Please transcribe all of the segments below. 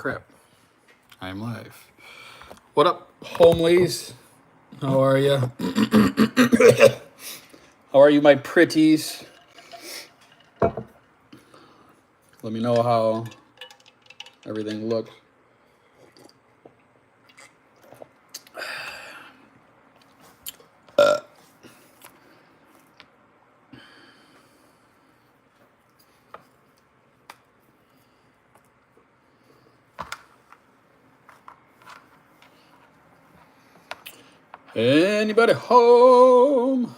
crap. I'm live. What up, homelies? How are you? How are you, my pretties? Let me know how everything looks. Anybody home?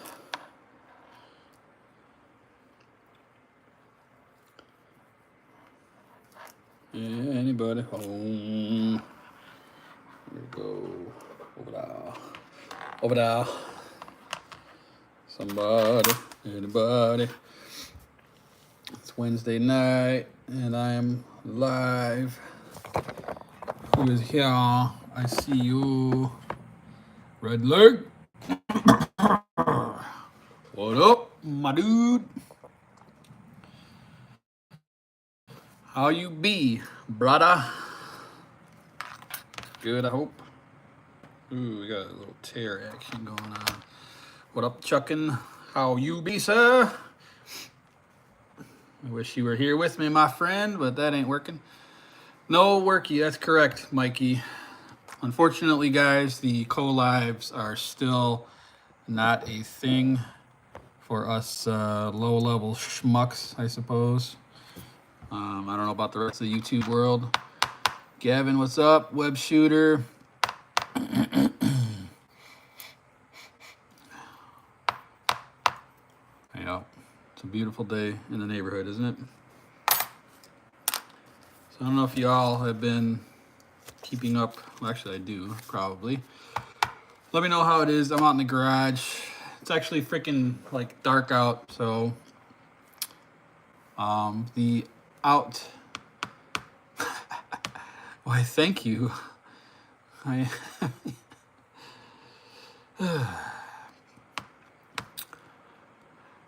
Anybody home? Here we go. Over there. Over there. Somebody. Anybody. It's Wednesday night and I am live. Who is here? I see you. Red leg. What up, my dude? How you be, brother? Good, I hope. Ooh, we got a little tear action going on. What up, Chuckin'? How you be, sir? I wish you were here with me, my friend, but that ain't working. No worky, that's correct, Mikey. Unfortunately, guys, the co-lives are still not a thing for us low-level schmucks, I suppose. I don't know about the rest of the YouTube world. Gavin, what's up? Web shooter. Yeah, it's a beautiful day in the neighborhood, isn't it? So I don't know if y'all have been keeping up. Well, actually, I do, probably. Let me know how it is. I'm out in the garage. It's actually freaking like dark out, so the out. Why, thank you.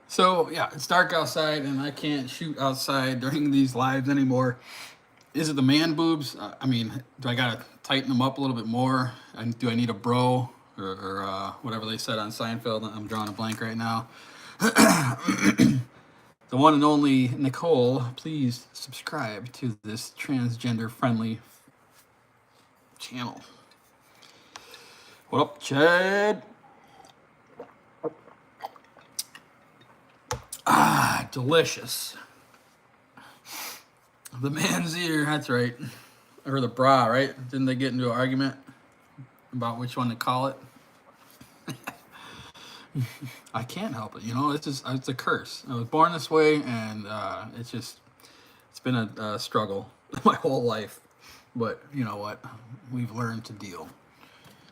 So yeah, it's dark outside and I can't shoot outside during these lives anymore. Is it the man boobs? I mean, do I gotta tighten them up a little bit more? And do I need a bro or whatever they said on Seinfeld? I'm drawing a blank right now. The one and only Nicole, please subscribe to this transgender-friendly channel. What up, Chad? Ah, delicious. The man's ear, that's right. Or the bra, right? Didn't they get into an argument about which one to call it? I can't help it, you know. It's a curse. I was born this way, and it's been a struggle my whole life. But you know what? We've learned to deal.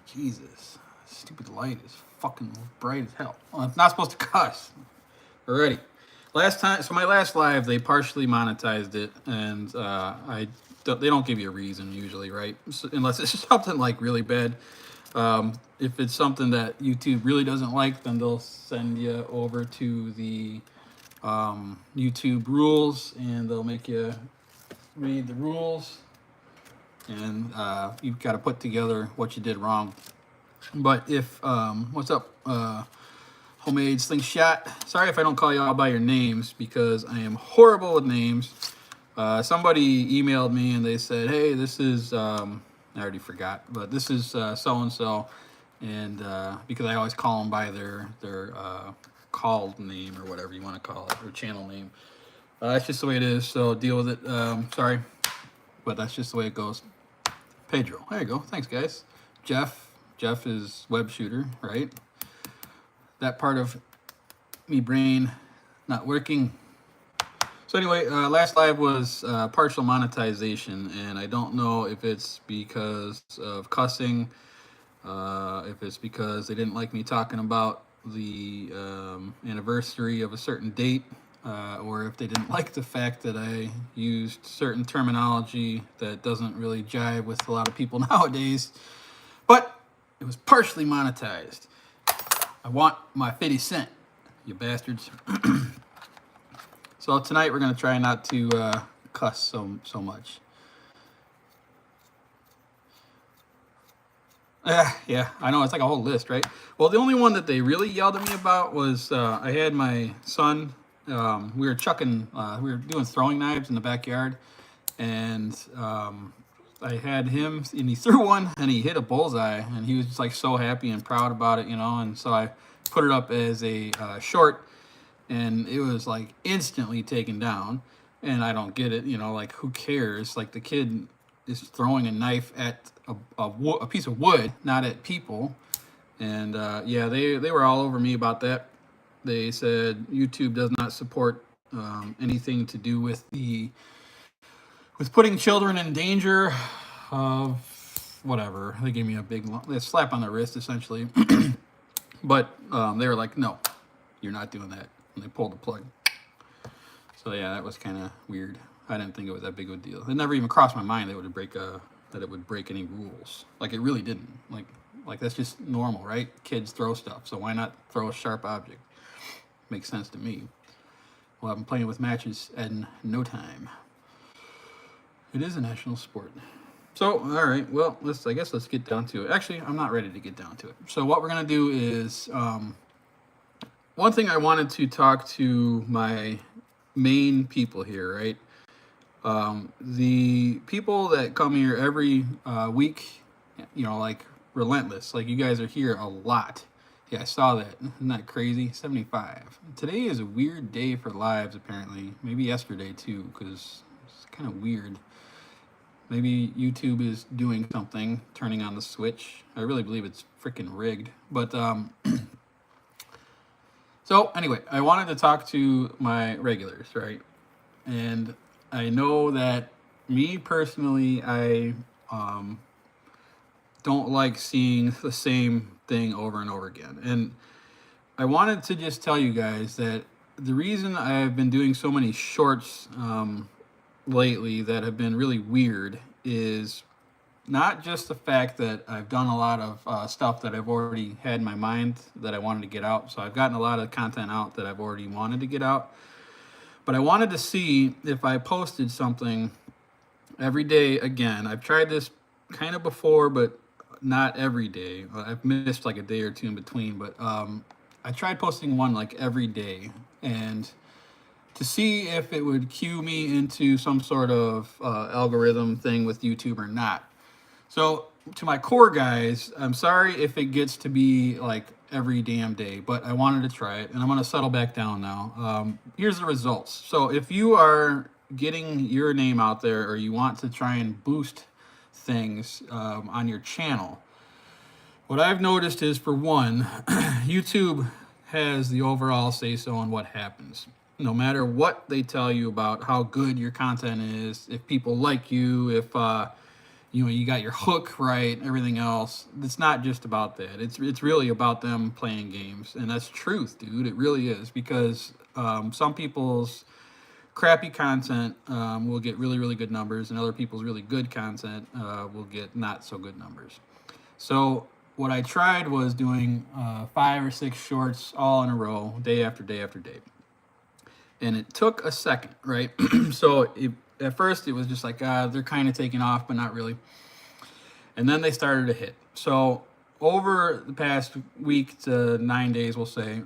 Jesus, stupid light is fucking bright as hell. Well, I'm not supposed to cuss. Already. Last time, so my last live, they partially monetized it, and they don't give you a reason usually, right? So, unless it's something like really bad. If it's something that YouTube really doesn't like, then they'll send you over to the YouTube rules, and they'll make you read the rules, and you've got to put together what you did wrong. But if what's up, homemade Slingshot? Sorry if I don't call you all by your names because I am horrible with names. Somebody emailed me and they said, "Hey, this is I already forgot, but this is so and so," and because I always call them by their called name or whatever you want to call it, or channel name. That's just the way it is. So deal with it. Sorry, but that's just the way it goes. Pedro, there you go. Thanks, guys. Jeff is web shooter, right? That part of me brain not working. So anyway, last live was partial monetization, and I don't know if it's because of cussing, if it's because they didn't like me talking about the anniversary of a certain date, or if they didn't like the fact that I used certain terminology that doesn't really jive with a lot of people nowadays. But it was partially monetized. I want my 50 cent, you bastards. So tonight we're gonna try not to cuss so much. Yeah, I know. It's like a whole list, right? Well, the only one that they really yelled at me about was I had my son. We were chucking, we were doing throwing knives in the backyard, and I had him, and he threw one, and he hit a bullseye, and he was just like so happy and proud about it, you know. And so I put it up as a short, and it was like instantly taken down. And I don't get it, you know, like who cares? Like the kid is throwing a knife at a piece of wood, not at people. And yeah, they were all over me about that. They said YouTube does not support anything to do with with putting children in danger of whatever. They gave me a big slap on the wrist essentially, but they were like, no, you're not doing that, and they pulled the plug. So yeah, that was kind of weird. I didn't think it was that big of a deal. It never even crossed my mind that it would break any rules. Like it really didn't. Like that's just normal, right? Kids throw stuff, so why not throw a sharp object? Makes sense to me. Well, I've been playing with matches in no time. It is a national sport. So, all right. Well, I guess let's get down to it. Actually, I'm not ready to get down to it. So what we're gonna do is one thing I wanted to talk to my main people here, right? The people that come here every week, you know, like relentless, like you guys are here a lot. Yeah, I saw that. Isn't that crazy? 75. Today is a weird day for lives, apparently. Maybe yesterday too, because it's kind of weird. Maybe YouTube is doing something, turning on the switch. I really believe it's freaking rigged. But so anyway, I wanted to talk to my regulars, right? And I know that me personally, I don't like seeing the same thing over and over again. And I wanted to just tell you guys that the reason I've been doing so many shorts lately that have been really weird is not just the fact that I've done a lot of stuff that I've already had in my mind that I wanted to get out. So I've gotten a lot of content out that I've already wanted to get out. But I wanted to see if I posted something every day again. I've tried this kind of before, but not every day. I've missed like a day or two in between. But I tried posting one like every day, and to see if it would cue me into some sort of algorithm thing with YouTube or not. So to my core guys, I'm sorry if it gets to be like every damn day, but I wanted to try it, and I'm going to settle back down now. Here's the results. So if you are getting your name out there, or you want to try and boost things on your channel, what I've noticed is, for one, YouTube has the overall say-so on what happens. No matter what they tell you about how good your content is, if people like you, if you know, you got your hook right, everything else, it's not just about that. It's really about them playing games, and that's truth, dude. It really is, because some people's crappy content will get really, really good numbers, and other people's really good content will get not so good numbers. So what I tried was doing 5 or 6 shorts all in a row, day after day after day. And it took a second, right? So at first it was just like, they're kind of taking off, but not really. And then they started to hit. So over the past week to 9 days, we'll say,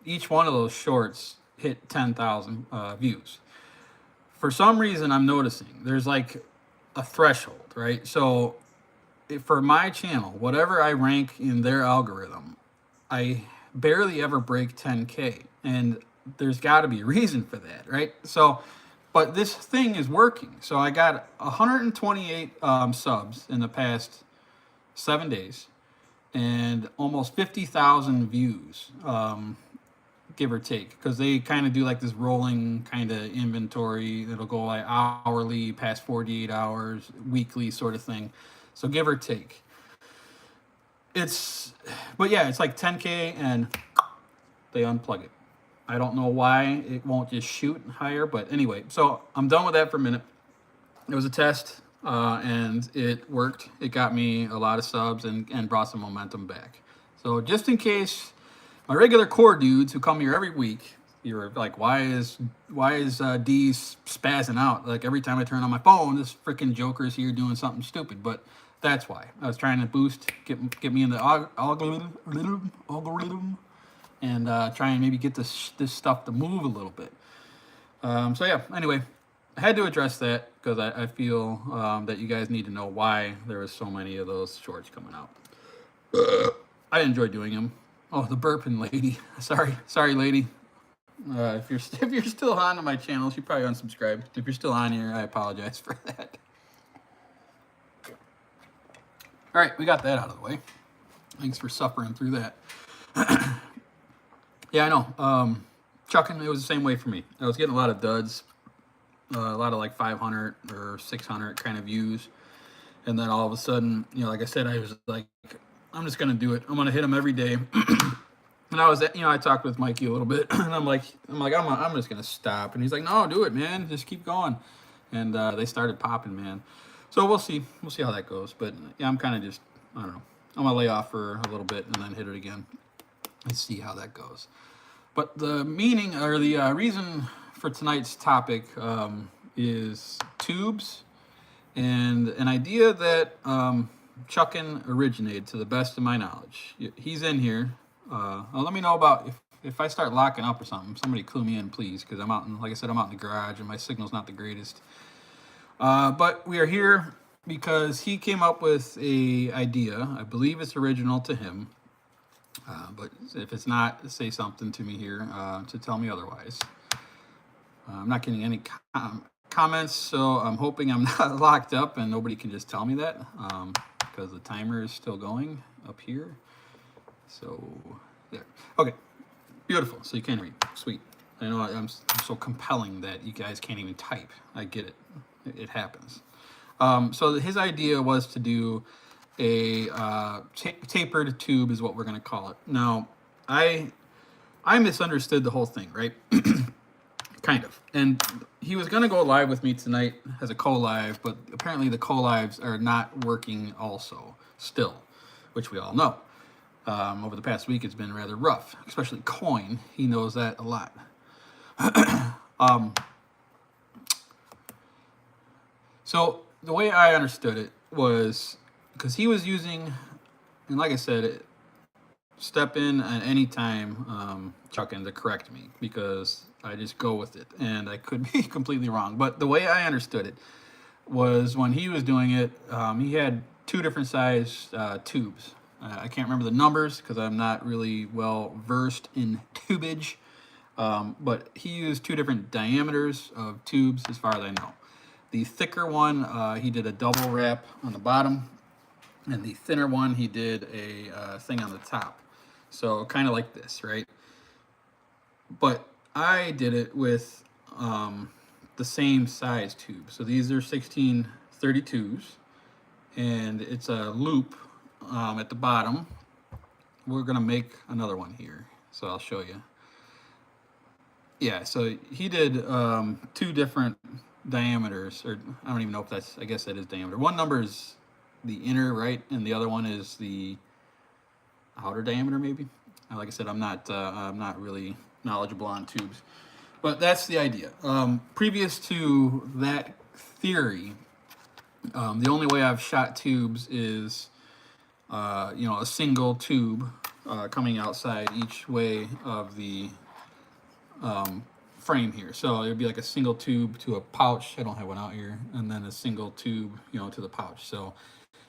each one of those shorts hit 10,000 views. For some reason, I'm noticing there's like a threshold, right? So for my channel, whatever I rank in their algorithm, I barely ever break 10K. And there's got to be a reason for that, right? So, but this thing is working. So I got 128 subs in the past 7 days, and almost 50,000 views, give or take, because they kind of do like this rolling kind of inventory. It'll go like hourly, past 48 hours, weekly sort of thing. So give or take. But yeah, it's like 10K, and they unplug it. I don't know why it won't just shoot higher, but anyway, so I'm done with that for a minute. It was a test, and it worked. It got me a lot of subs and brought some momentum back. So just in case my regular core dudes who come here every week You were like, why is D spazzing out? Like every time I turn on my phone, this freaking Joker's here doing something stupid. But that's why I was trying to get me in the algorithm, and try and maybe get this stuff to move a little bit. So yeah. Anyway, I had to address that because I feel that you guys need to know why there was so many of those shorts coming out. I enjoy doing them. Oh, the burping lady. Sorry, lady. If you're still on my channel, she probably unsubscribed. If you're still on here, I apologize for that. All right, we got that out of the way. Thanks for suffering through that. Yeah, I know. Chucking, it was the same way for me. I was getting a lot of duds, a lot of like 500 or 600 kind of views, and then all of a sudden, like I said, I was like, I'm just gonna do it. I'm gonna hit them every day. And I was, I talked with Mikey a little bit, and I'm just gonna stop. And he's like, no, do it, man. Just keep going. And they started popping, man. So we'll see how that goes. But yeah, I'm kind of just, I don't know. I'm gonna lay off for a little bit and then hit it again and see how that goes. But the meaning or the reason for tonight's topic is tubes, and an idea that Chuckin originated, to the best of my knowledge. He's in here. Let me know about if I start locking up or something. Somebody clue me in, please, because I'm out in, like I said, I'm out in the garage and my signal's not the greatest. But we are here because he came up with a idea. I believe it's original to him. But if it's not, say something to me here to tell me otherwise. I'm not getting any comments, so I'm hoping I'm not locked up and nobody can just tell me that, because the timer is still going up here. So there. Okay, beautiful. So you can read. Sweet. I know I'm so compelling that you guys can't even type. I get it. It happens. So his idea was to do a tapered tube, is what we're going to call it. Now, I misunderstood the whole thing, right? Kind of. And he was going to go live with me tonight as a co-live, but apparently the co-lives are not working also still, which we all know. Over the past week, it's been rather rough, especially Coin. He knows that a lot. So the way I understood it was because he was using, and like I said, step in at any time, Chuckin, to correct me, because I just go with it, and I could be completely wrong. But the way I understood it was when he was doing it, he had two different size tubes. I can't remember the numbers because I'm not really well versed in tubage, but he used two different diameters of tubes as far as I know. The thicker one, he did a double wrap on the bottom, and the thinner one, he did a thing on the top. So kind of like this, right? But I did it with the same size tube. So these are 1632s, and it's a loop at the bottom. We're gonna make another one here, so I'll show you. Yeah, so he did two different diameters, or I don't even know if that's, I guess that is diameter. One number is the inner, right, and the other one is the outer diameter, maybe. Like I said, I'm not really knowledgeable on tubes, but that's the idea. Previous to that theory, the only way I've shot tubes is a single tube coming outside each way of the frame here. So it would be like a single tube to a pouch. I don't have one out here, and then a single tube, to the pouch. So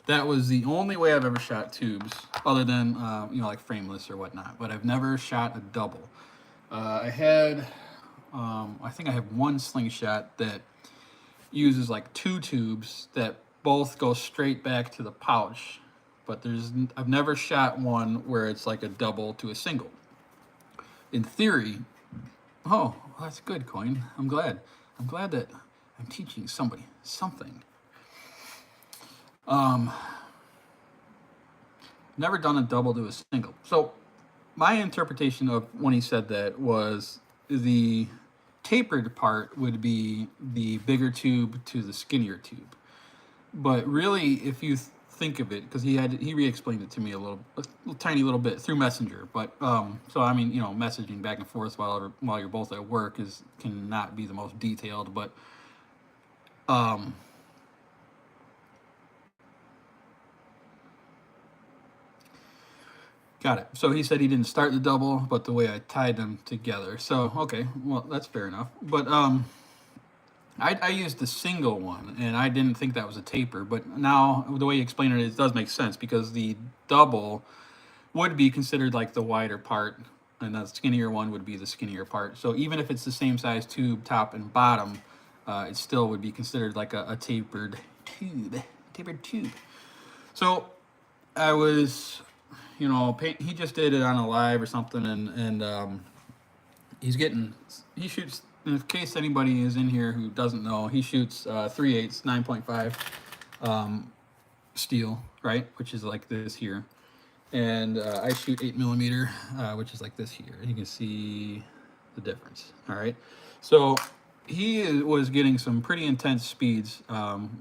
that was the only way I've ever shot tubes, other than like frameless or whatnot. But I've never shot a double. I think I have one Slingshot that uses like two tubes that both go straight back to the pouch. But I've never shot one where it's like a double to a single. In theory, oh, well, that's good, Coin. I'm glad that I'm teaching somebody something. Never done a double to a single. So my interpretation of when he said that was the tapered part would be the bigger tube to the skinnier tube. But really, if you think of it because he re-explained it to me a tiny little bit through Messenger. But so I mean, messaging back and forth while you're both at work cannot be the most detailed. But um, got it. So he said he didn't start the double, but the way I tied them together. So okay, well that's fair enough. But I used the single one, and I didn't think that was a taper. But now the way you explain it, it does make sense because the double would be considered like the wider part, and the skinnier one would be the skinnier part. So even if it's the same size tube, top and bottom, it still would be considered like a tapered tube. Tapered tube. So I was, he just did it on a live or something, and he shoots. In case anybody is in here who doesn't know, he shoots 3/8, 9.5 steel, right, which is like this here, and I shoot 8mm, which is like this here, and you can see the difference. All right, so he was getting some pretty intense speeds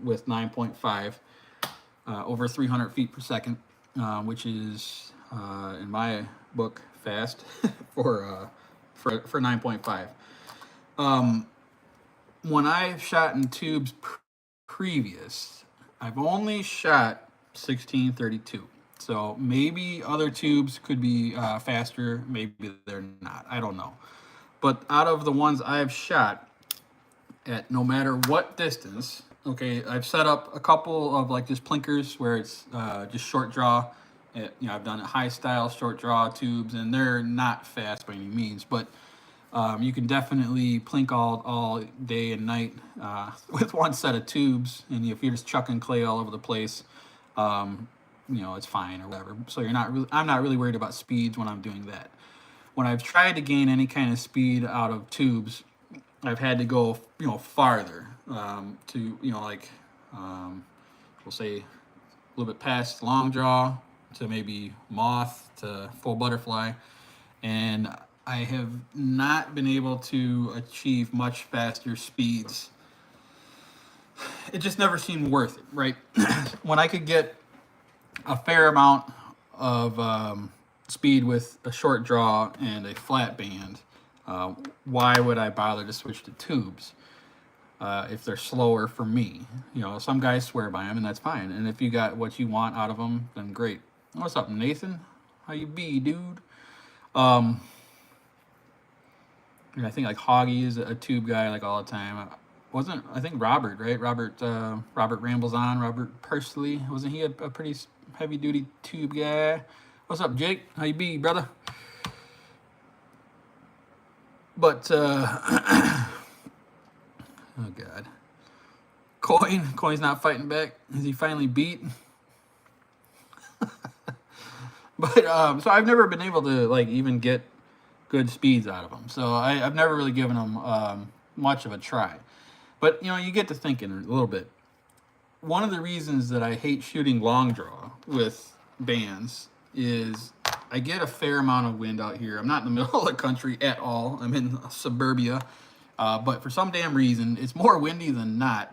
with 9.5 over 300 feet per second, which is in my book fast for 9.5. When I've shot in tubes previous, I've only shot 1632. So maybe other tubes could be faster, maybe they're not. I don't know. But out of the ones I've shot at no matter what distance, okay, I've set up a couple of like just plinkers where it's just short draw. I've done high style short draw tubes, and they're not fast by any means, but you can definitely plink all day and night with one set of tubes, and if you're just chucking clay all over the place, it's fine or whatever. So I'm not really worried about speeds when I'm doing that. When I've tried to gain any kind of speed out of tubes, I've had to go farther to we'll say a little bit past long draw to maybe moth to full butterfly, and I have not been able to achieve much faster speeds. It just never seemed worth it, right? When I could get a fair amount of speed with a short draw and a flat band, why would I bother to switch to tubes if they're slower for me? Some guys swear by them, and that's fine. And if you got what you want out of them, then great. What's up, Nathan? How you be, dude? I think like Hoggy is a tube guy like all the time. I think Robert, right? Robert Rambles On, Robert Pursley. Wasn't he a pretty heavy duty tube guy? What's up, Jake? How you be, brother? But oh god. Coin's not fighting back. Is he finally beat? But so I've never been able to like even get good speeds out of them. So I've never really given them much of a try. But you get to thinking a little bit. One of the reasons that I hate shooting long draw with bands is I get a fair amount of wind out here. I'm not in the middle of the country at all. I'm in suburbia. But for some damn reason, it's more windy than not.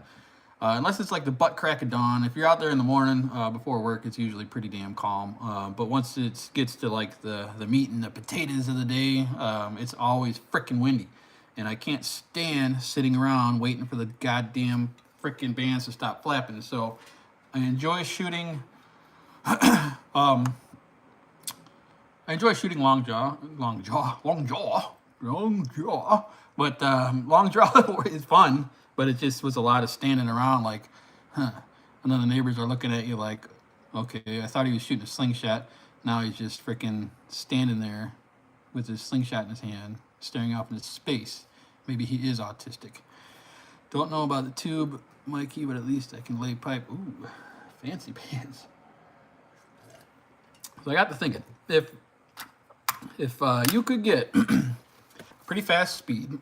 Unless it's like the butt crack of dawn. If you're out there in the morning before work, it's usually pretty damn calm. But once it gets to like the meat and the potatoes of the day, it's always freaking windy. And I can't stand sitting around waiting for the goddamn freaking bands to stop flapping. So I enjoy shooting. I enjoy shooting long jaw. But long draw is fun. But it just was a lot of standing around like, and then the neighbors are looking at you like, okay, I thought he was shooting a slingshot. Now he's just freaking standing there with his slingshot in his hand, staring off into space. Maybe he is autistic. Don't know about the tube, Mikey, but at least I can lay pipe. Ooh, fancy pants. So I got to thinking, if you could get pretty fast speed,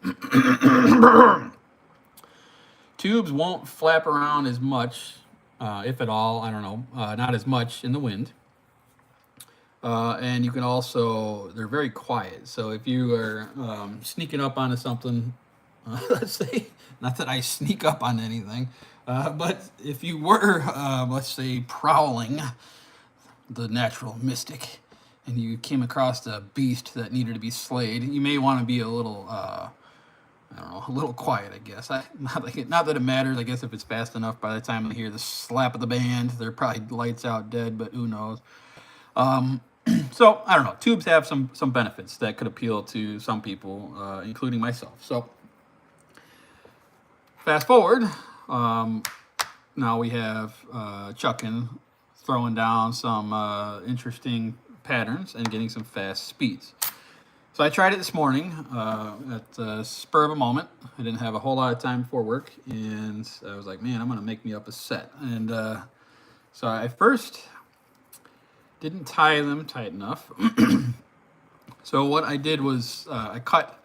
tubes won't flap around as much, if at all, I don't know, not as much in the wind. And you can also, they're very quiet. So if you are sneaking up onto something, let's say, not that I sneak up on anything, But if you were, let's say, prowling the natural mystic, and you came across a beast that needed to be slayed, you may want to be a little, I don't know, a little quiet, I guess. Not that it matters. I guess if it's fast enough, by the time they hear the slap of the band, they're probably lights out dead. But who knows? So I don't know. Tubes have some benefits that could appeal to some people, including myself. So fast forward. Now we have chucking, throwing down some interesting patterns and getting some fast speeds. So I tried it this morning at the spur of a moment. I didn't have a whole lot of time before work, and I was like, man, I'm going to make me up a set. And so I first didn't tie them tight enough. So what I did was I cut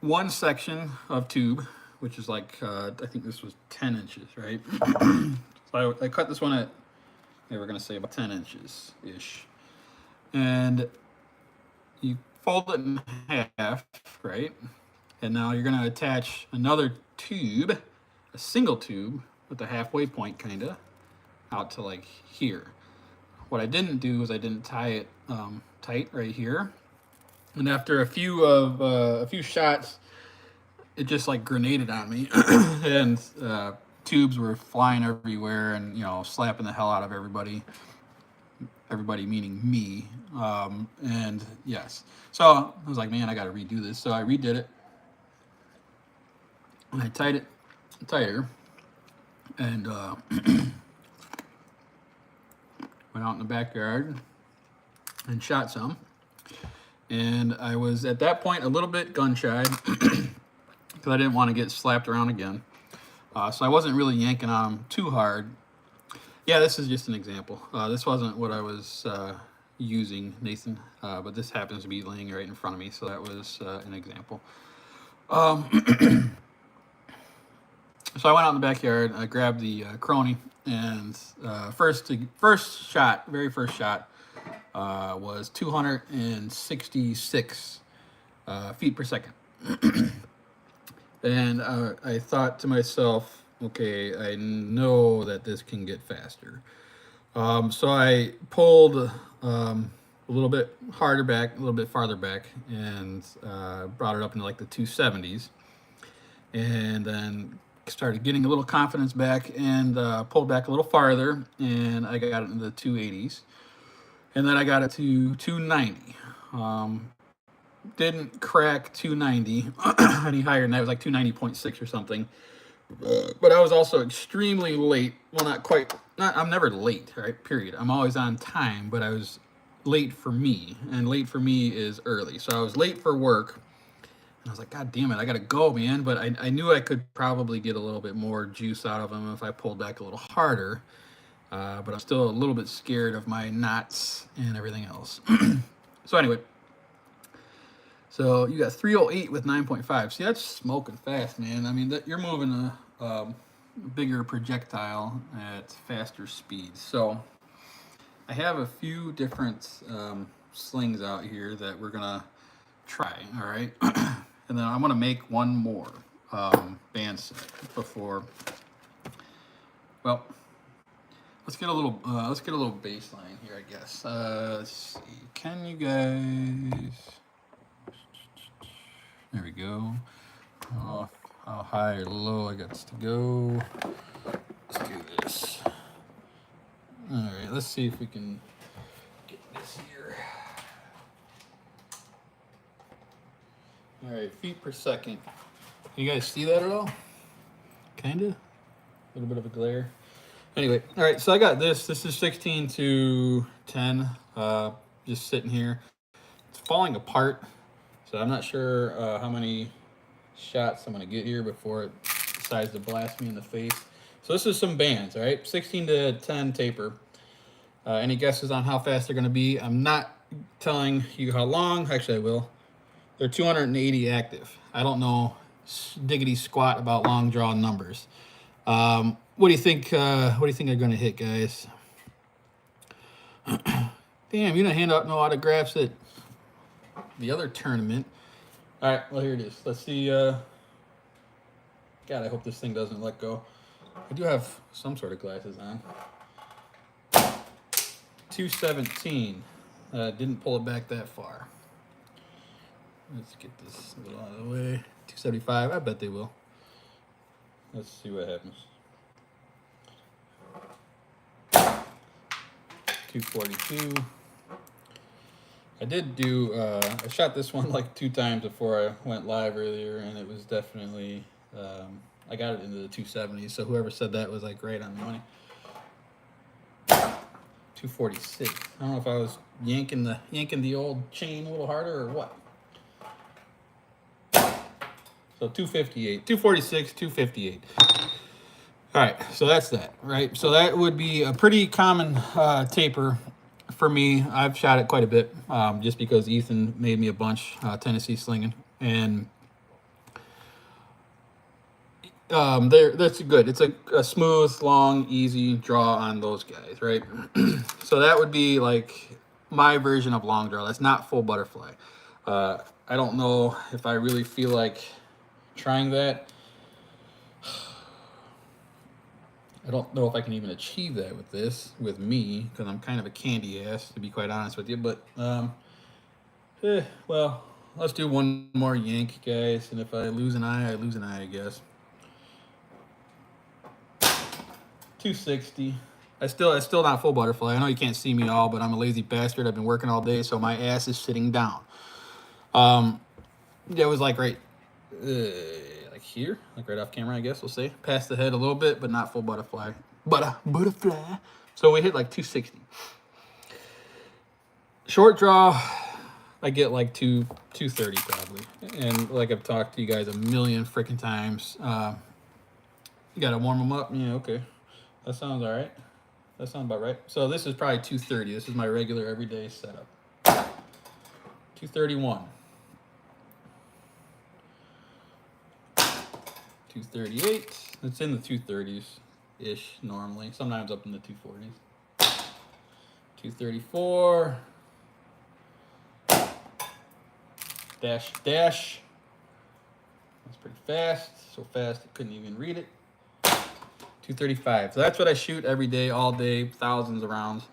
one section of tube, which is like, I think this was 10 inches, right? So I cut this one at, they were going to say about 10 inches-ish. And you fold it in half, right? And now you're going to attach another tube, a single tube, with the halfway point, kind of, out to like here. What I didn't do is I didn't tie it tight right here. And after a few shots, it just like grenaded on me, and tubes were flying everywhere, and slapping the hell out of everybody. Everybody meaning me. And yes, so I was like, man, I got to redo this. So I redid it, and I tied it tighter, and went out in the backyard and shot some. And I was at that point a little bit gun shy because I didn't want to get slapped around again. So I wasn't really yanking on them too hard. Yeah, this is just an example. This wasn't what I was using, Nathan, but this happens to be laying right in front of me, so that was an example. So I went out in the backyard, I grabbed the crony, and very first shot was 266 feet per second. And I thought to myself, okay, I know that this can get faster. So I pulled a little bit harder back, a little bit farther back, and brought it up into like the 270s. And then started getting a little confidence back, and pulled back a little farther, and I got it into the 280s. And then I got it to 290. Didn't crack 290 any higher than that. It was like 290.6 or something. But I was also extremely late. Well, not quite. I'm never late, right? Period. I'm always on time, but I was late for me, and late for me is early. So I was late for work, and I was like, God damn it, I gotta go, man. But I knew I could probably get a little bit more juice out of them if I pulled back a little harder. But I'm still a little bit scared of my knots and everything else. So anyway, so you got 308 with 9.5. See, that's smoking fast, man. I mean, you're moving a bigger projectile at faster speeds. So I have a few different slings out here that we're gonna try. All right, and then I'm gonna make one more band set before. Well, let's get a little baseline here, I guess. Let's see. Can you guys? There we go. How high or low I got to go. Let's do this. All right, let's see if we can get this here. All right, feet per second. Can you guys see that at all? Kinda. A little bit of a glare. Anyway, all right, so I got this. This is 16 to 10, just sitting here. It's falling apart. So I'm not sure how many shots I'm going to get here before it decides to blast me in the face. So this is some bands, all right? 16 to 10 taper. Any guesses on how fast they're going to be? I'm not telling you how long. Actually, I will. They're 280 active. I don't know diggity squat about long draw numbers. What do you think? What do you think they're going to hit, guys? Damn, you didn't hand out no autographs at the other tournament. All right, well, here it is. Let's see. God, I hope this thing doesn't let go. I do have some sort of glasses on. 217. Didn't pull it back that far. Let's get this a little out of the way. 275. I bet they will. Let's see what happens. 242. I did do, I shot this one like 2 times before I went live earlier, and it was definitely, I got it into the 270s, so whoever said that was like right on the money. 246. I don't know if I was yanking the old chain a little harder or what. So 258, 246, 258. All right, so that's that, right? So that would be a pretty common taper for me. I've shot it quite a bit just because Ethan made me a bunch, Tennessee slinging. And that's good. It's a smooth, long, easy draw on those guys, right? So that would be like my version of long draw. That's not full butterfly. I don't know if I really feel like trying that. I don't know if I can even achieve that with this, with me, because I'm kind of a candy ass, to be quite honest with you. But, well, let's do one more yank, guys. And if I lose an eye, I lose an eye, I guess. 260. It's still not full butterfly. I know you can't see me all, but I'm a lazy bastard. I've been working all day, so my ass is sitting down. It was like right, like here, like right off camera, I guess we'll say. Past the head a little bit, but not full butterfly. Butterfly. So we hit like 260. Short draw, I get like 230 probably. And like I've talked to you guys a million freaking times. You gotta warm them up. Yeah, okay. That sounds all right. That sounds about right. So this is probably 230. This is my regular everyday setup. 231. 238. It's in the 230s-ish normally. Sometimes up in the 240s. 234. Dash. That's pretty fast. So fast I couldn't even read it. 235. So that's what I shoot every day, all day, thousands of rounds.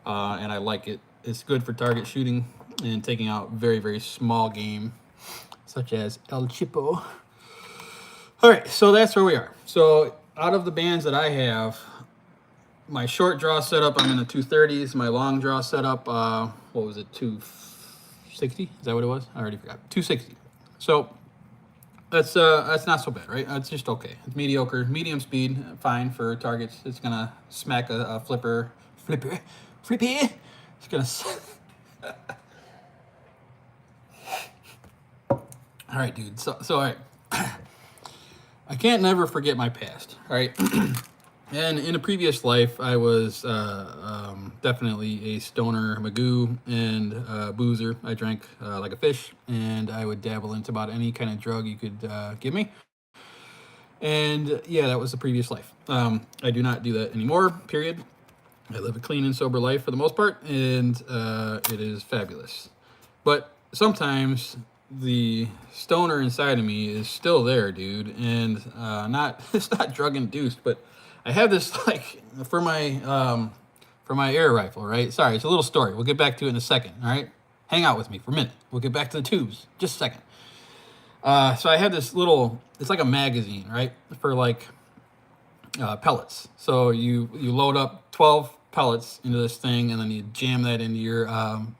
And I like it. It's good for target shooting and taking out very, very small game, such as El Chipo. All right, so that's where we are. So out of the bands that I have, my short draw setup, I'm in the 230s. My long draw setup, what was it, 260? Is that what it was? I already forgot. 260. So that's not so bad, right? It's just okay. It's mediocre, medium speed, fine for targets. It's gonna smack a flippy. It's gonna. All right, dude. So all right. I can't never forget my past, all right? And in a previous life, I was definitely a stoner magoo and boozer. I drank like a fish, and I would dabble into about any kind of drug you could give me. And yeah, that was the previous life. I do not do that anymore, period. I live a clean and sober life for the most part, and it is fabulous. But sometimes the stoner inside of me is still there, dude, and it's not drug induced, but I have this like for my air rifle, right? Sorry, it's a little story. We'll get back to it in a second, all right? Hang out with me for a minute. We'll get back to the tubes just a second. So I had this little, it's like a magazine, right? For like pellets. So you load up 12 pellets into this thing, and then you jam that into your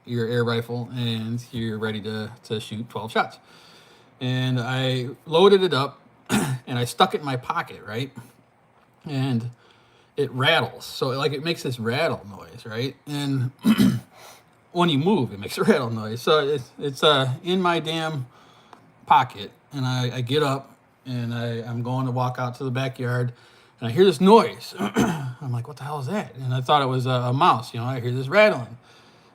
air rifle, and you're ready to shoot 12 shots. And I loaded it up, and I stuck it in my pocket, right? And it rattles. So like it makes this rattle noise, right? And when you move, it makes a rattle noise. So it's in my damn pocket, and I get up, and I'm going to walk out to the backyard, and I hear this noise. I'm like, what the hell is that? And I thought it was a mouse, you know. I hear this rattling.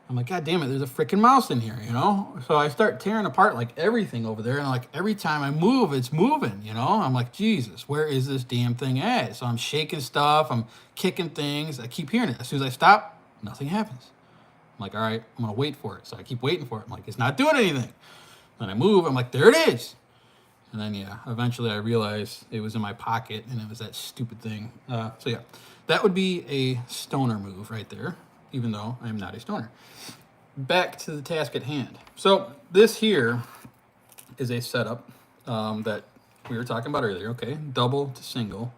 I'm like, God damn it, there's a freaking mouse in here, you know? So I start tearing apart like everything over there, and like every time I move, it's moving, you know? I'm like, Jesus, where is this damn thing at? So I'm shaking stuff, I'm kicking things, I keep hearing it. As soon as I stop, nothing happens. I'm like, all right, I'm gonna wait for it. So I keep waiting for it. I'm like, it's not doing anything. Then I move, I'm like, there it is. And then, yeah, eventually I realized it was in my pocket and it was that stupid thing. So, yeah, that would be a stoner move right there, even though I'm not a stoner. Back to the task at hand. So, this here is a setup that we were talking about earlier, okay? Double to single.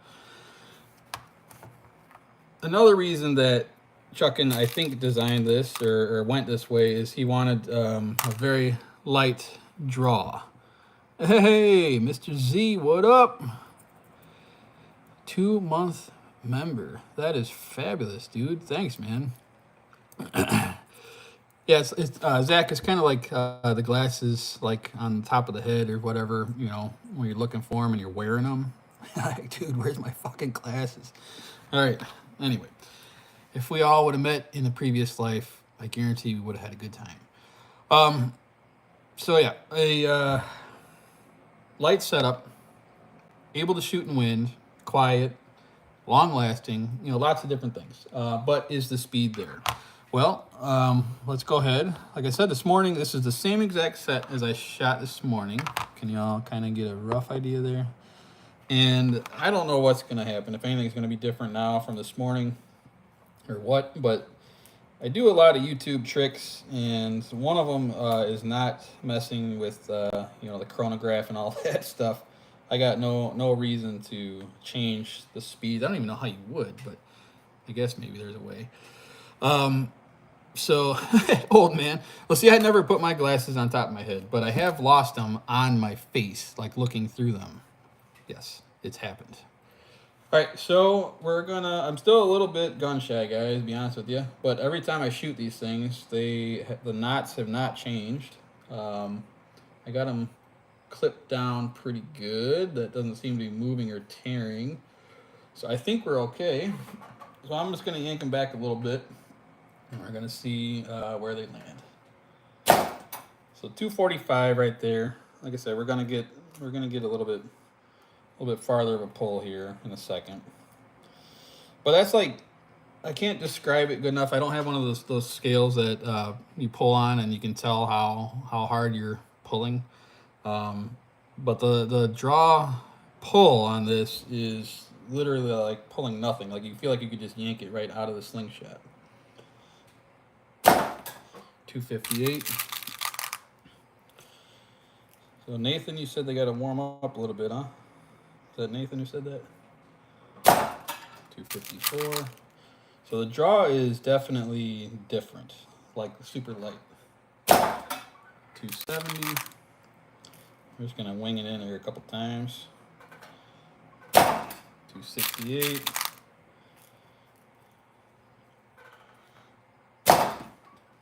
Another reason that Chuckin, I think, designed this or went this way is he wanted a very light draw. Hey, Mr. Z, what up? 2-month member. That is fabulous, dude. Thanks, man. Yeah, Zach, it's kind of like the glasses, like on the top of the head or whatever, you know, when you're looking for them and you're wearing them. Like, dude, where's my fucking glasses? All right. Anyway, if we all would have met in the previous life, I guarantee we would have had a good time. So yeah, a light setup, able to shoot in wind, quiet, long-lasting, you know, lots of different things. But is the speed there? Well, let's go ahead. Like I said this morning, this is the same exact set as I shot this morning. Can y'all kind of get a rough idea there? And I don't know what's going to happen, if anything's going to be different now from this morning or what, but I do a lot of YouTube tricks, and one of them is not messing with, you know, the chronograph and all that stuff. I got no reason to change the speed. I don't even know how you would, but I guess maybe there's a way. So, old man. Well, see, I never put my glasses on top of my head, but I have lost them on my face, like looking through them. Yes, it's happened. All right, so I'm still a little bit gun shy, guys, to be honest with you. But every time I shoot these things, the knots have not changed. I got them clipped down pretty good. That doesn't seem to be moving or tearing. So I think we're okay. So I'm just going to yank them back a little bit, and we're going to see where they land. So 245 right there. Like I said, we're going to get a little bit farther of a pull here in a second. But that's like, I can't describe it good enough. I don't have one of those scales that you pull on and you can tell how hard you're pulling. But the draw pull on this is literally like pulling nothing. Like you feel like you could just yank it right out of the Slingshot. 258. So Nathan, you said they got to warm up a little bit, huh? Is that Nathan who said that? 254. So the draw is definitely different, like super light. 270. I'm just gonna wing it in here a couple times. 268.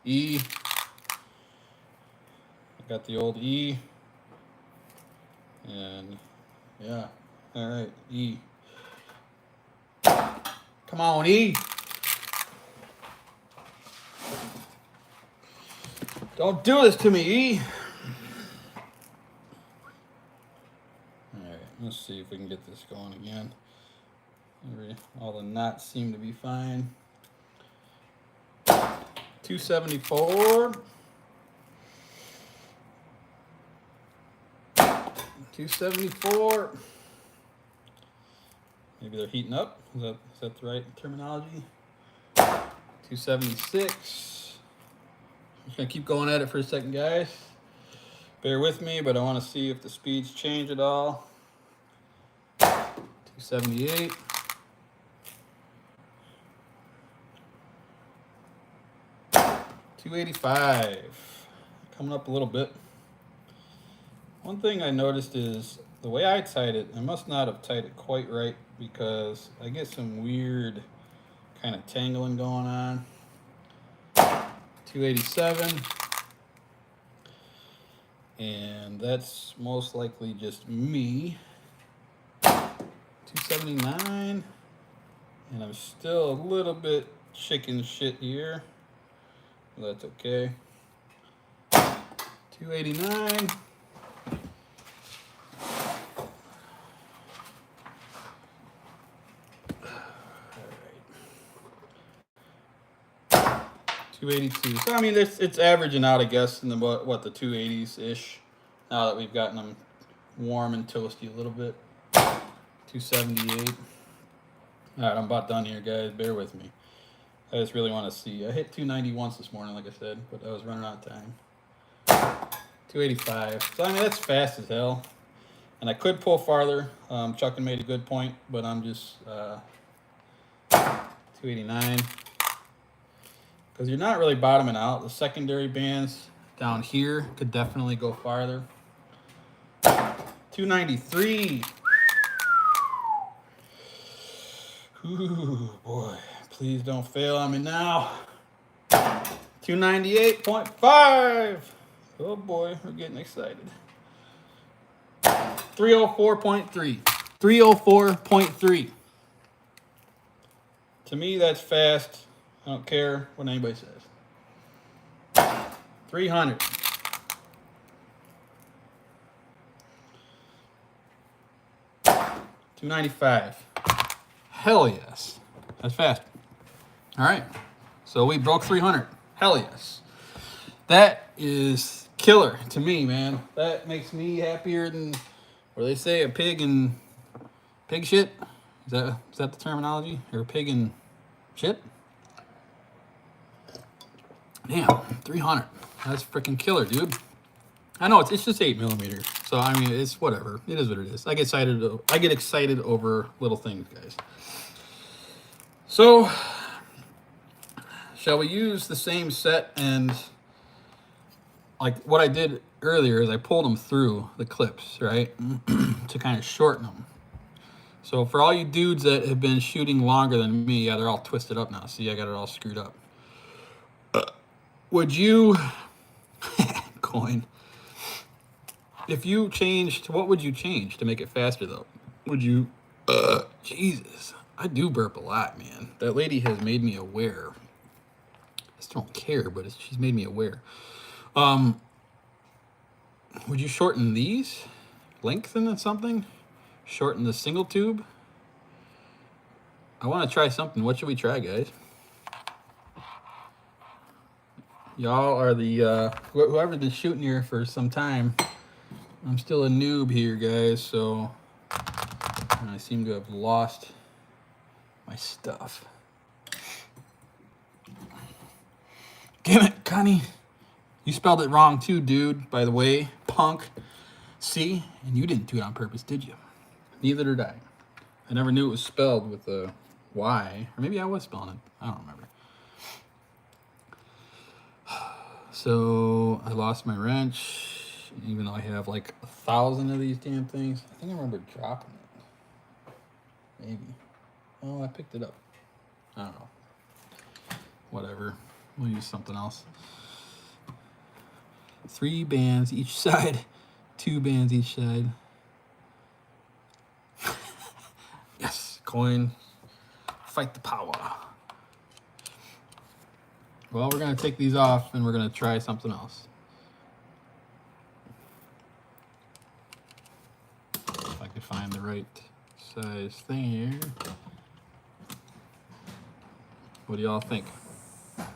E. I got the old E. And yeah. All right, E. Come on, E. Don't do this to me, E. All right, let's see if we can get this going again. All the knots seem to be fine. 274. 274. Maybe they're heating up. Is that the right terminology? 276. I'm just gonna keep going at it for a second, guys. Bear with me, but I want to see if the speeds change at all. 278. 285. Coming up a little bit. One thing I noticed is the way I tied it, I must not have tied it quite right because I get some weird kind of tangling going on. 287. And that's most likely just me. 279. And I'm still a little bit chicken shit here. That's okay. 289. 282. So I mean, it's averaging out, I guess, in the what the 280s ish. Now that we've gotten them warm and toasty a little bit. 278. All right, I'm about done here, guys. Bear with me. I just really want to see. I hit 290 once this morning, like I said, but I was running out of time. 285. So, I mean, that's fast as hell. And I could pull farther. Chuckin made a good point, but I'm just 289. Because you're not really bottoming out. The secondary bands down here could definitely go farther. 293. Ooh, boy. Please don't fail on me now. 298.5. Oh boy, we're getting excited. 304.3. 304.3. To me, that's fast. I don't care what anybody says. 300. 295. Hell yes. That's fast. All right. So we broke 300. Hell yes. That is killer to me, man. That makes me happier than, what do they say, a pig and pig shit? Is that the terminology? Or a pig and shit? Damn, 300. That's freaking killer, dude. I know it's just 8mm, so I mean it's whatever. It is what it is. I get excited over little things, guys. So, shall we use the same set? And like what I did earlier is I pulled them through the clips, right, to kind of shorten them. So for all you dudes that have been shooting longer than me, yeah, they're all twisted up now. See, I got it all screwed up. Would you coin? If you changed, what would you change to make it faster though? Would you? Jesus, I do burp a lot, man. That lady has made me aware. I just don't care, but she's made me aware. Would you shorten these? Lengthen it something? Shorten the single tube? I want to try something. What should we try, guys? Y'all are the, whoever's been shooting here for some time. I'm still a noob here, guys, so I seem to have lost my stuff. Damn it, Connie. You spelled it wrong too, dude, by the way. Punk. See? And you didn't do it on purpose, did you? Neither did I. I never knew it was spelled with a Y. Or maybe I was spelling it. I don't remember. So I lost my wrench. Even though I have like 1,000 of these damn things. I think I remember dropping it. Maybe. Oh, I picked it up. I don't know. Whatever. We'll use something else. 3 bands each side. 2 bands each side. Yes, coin. Fight the power. Well, we're going to take these off and we're going to try something else. If I could find the right size thing here. What do y'all think? Daddy,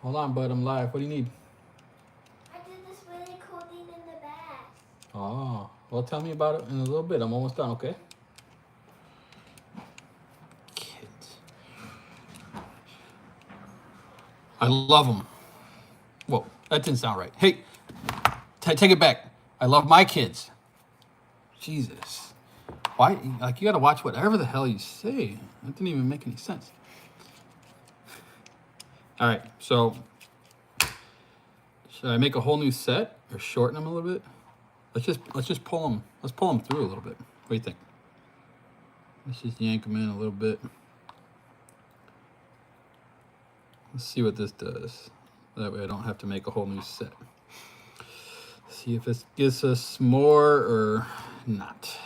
Hold on, bud. I'm live. What do you need? I did this really cool thing in the back. Oh, well, tell me about it in a little bit. I'm almost done, okay? Kids. I love them. Whoa, that didn't sound right. Hey, take it back. I love my kids. Jesus. Why? Like, you gotta watch whatever the hell you say. That didn't even make any sense. All right, so should I make a whole new set or shorten them a little bit? Let's just pull them. Let's pull them through a little bit. What do you think? Let's just yank them in a little bit. Let's see what this does. That way I don't have to make a whole new set. See if this gives us more or not.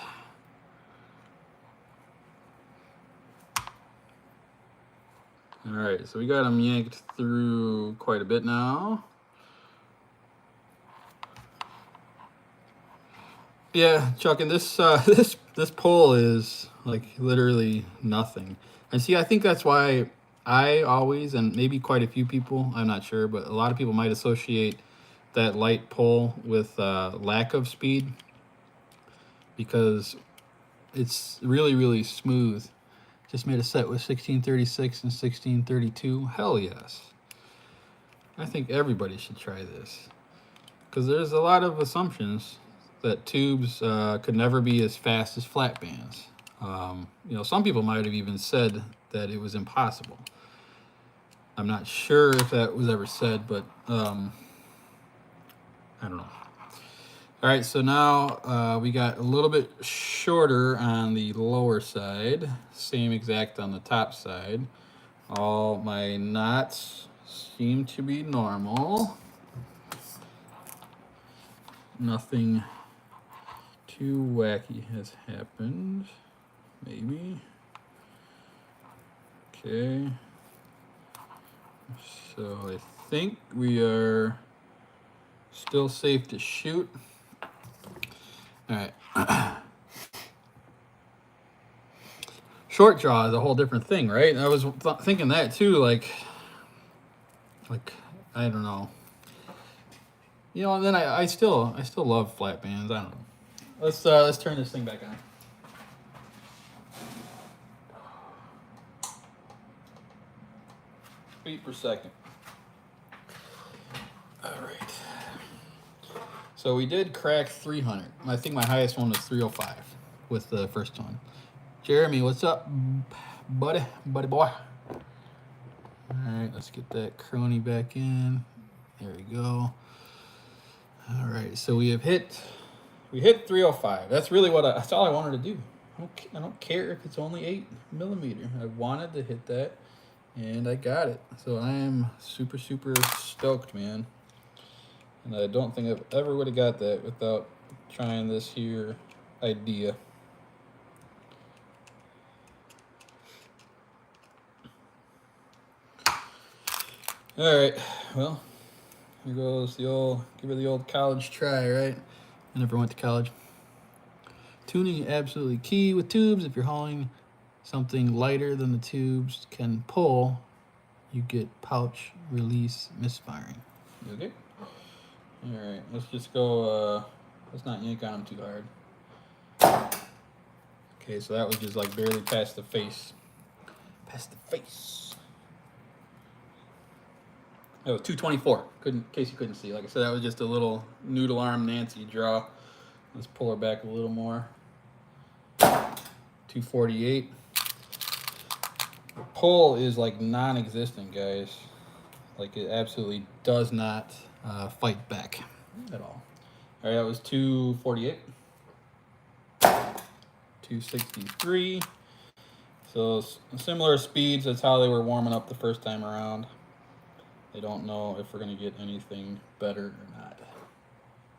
All right, so we got them yanked through quite a bit now. Yeah, Chuck, and this this pull is like literally nothing. And see, I think that's why I always, and maybe quite a few people, I'm not sure, but a lot of people might associate that light pull with lack of speed, because it's really, really smooth. Just made a set with 1636 and 1632. Hell yes. I think everybody should try this, because there's a lot of assumptions that tubes could never be as fast as flat bands. You know, some people might have even said that it was impossible. I'm not sure if that was ever said, but I don't know. All right, so now we got a little bit shorter on the lower side, same exact on the top side. All my knots seem to be normal. Nothing too wacky has happened. Maybe. Okay. So I think we are still safe to shoot. All right. Short draw is a whole different thing, right? I was thinking that too, like I don't know. You know, and then I still love flat bands. I don't know. Let's turn this thing back on. Feet per second. All right. So we did crack 300. I think my highest one was 305 with the first one. Jeremy, what's up, buddy boy? All right, let's get that crony back in. There we go. All right, so we hit 305. That's really that's all I wanted to do. I don't care if it's only 8mm. I wanted to hit that, and I got it. So I am super, super stoked, man. And I don't think I've ever would have got that without trying this here idea. All right, well, here goes give her the old college try, right? I never went to college. Tuning absolutely key with tubes. If you're hauling something lighter than the tubes can pull, you get pouch release misfiring. You okay? All right, let's just go, let's not yank on them too hard. Okay, so that was just like barely past the face. Past the face. That was 224. In case you couldn't see. Like I said, that was just a little noodle arm Nancy draw. Let's pull her back a little more. 248. The pull is like non-existent, guys. Like it absolutely does not fight back at all. All right, that was 248. 263. So similar speeds. That's how they were warming up the first time around. I don't know if we're going to get anything better or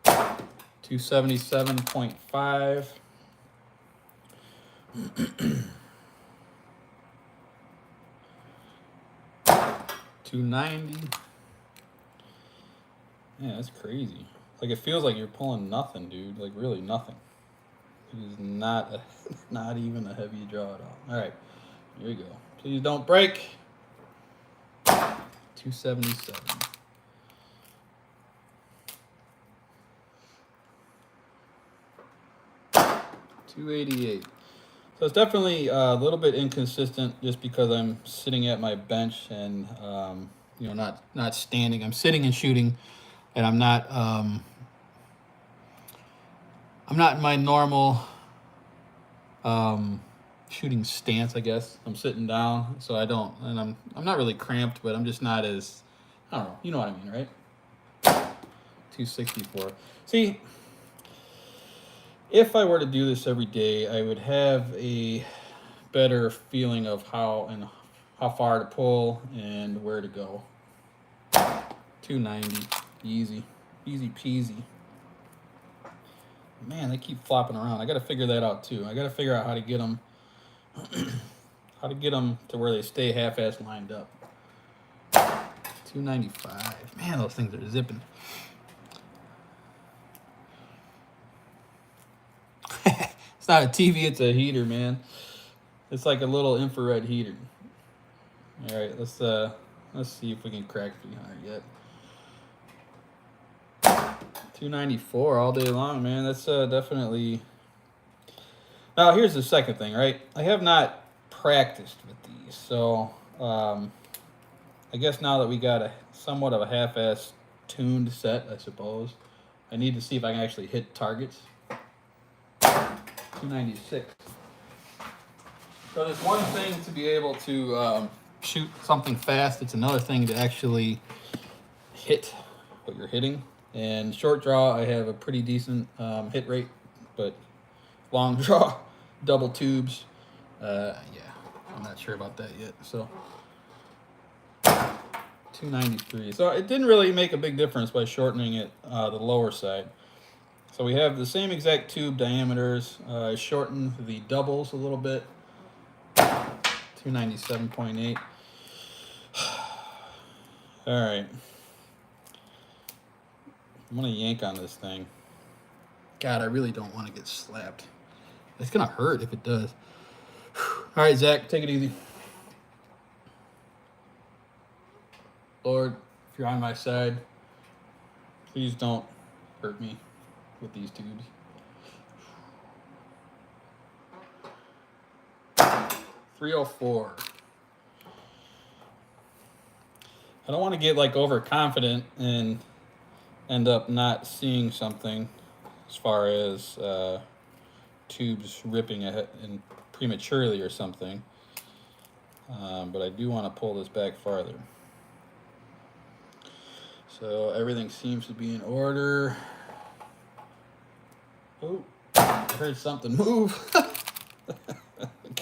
not. 277.5. 290. Yeah, that's crazy. Like it feels like you're pulling nothing, dude. Like really nothing. It is not even a heavy draw at all. All right, here we go. Please don't break. 277. $288. So it's definitely a little bit inconsistent just because I'm sitting at my bench and you know, not standing. I'm sitting and shooting, and I'm not in my normal shooting stance, I guess. I'm sitting down, so I don't, and I'm not really cramped, but I'm just not as, I don't know, you know what I mean, right? 264. See, if I were to do this every day, I would have a better feeling of how far to pull and where to go. 290, easy peasy. Man, they keep flopping around. I got to figure that out too. I got to figure out how to get them, to where they stay half-ass lined up. 295. Man, those things are zipping. It's not a TV, it's a heater, man. It's like a little infrared heater. All right, let's see if we can crack 300 yet. $2.94 all day long, man. That's definitely. Now here's the second thing, right? I have not practiced with these, so I guess now that we got a somewhat of a half-ass tuned set, I suppose, I need to see if I can actually hit targets. 296. So it's one thing to be able to shoot something fast. It's another thing to actually hit what you're hitting. And short draw, I have a pretty decent hit rate, but long draw, double tubes, yeah, I'm not sure about that yet. So 293. So it didn't really make a big difference by shortening it the lower side. So we have the same exact tube diameters. I shortened the doubles a little bit. 297.8. All right. I'm gonna yank on this thing. God, I really don't want to get slapped. It's gonna hurt if it does. All right, Zach, take it easy. Lord, if you're on my side, please don't hurt me with these tubes. 304. I don't want to get like overconfident and end up not seeing something as far as tubes ripping ahead and prematurely or something. But I do want to pull this back farther. So everything seems to be in order. Oh, I heard something move.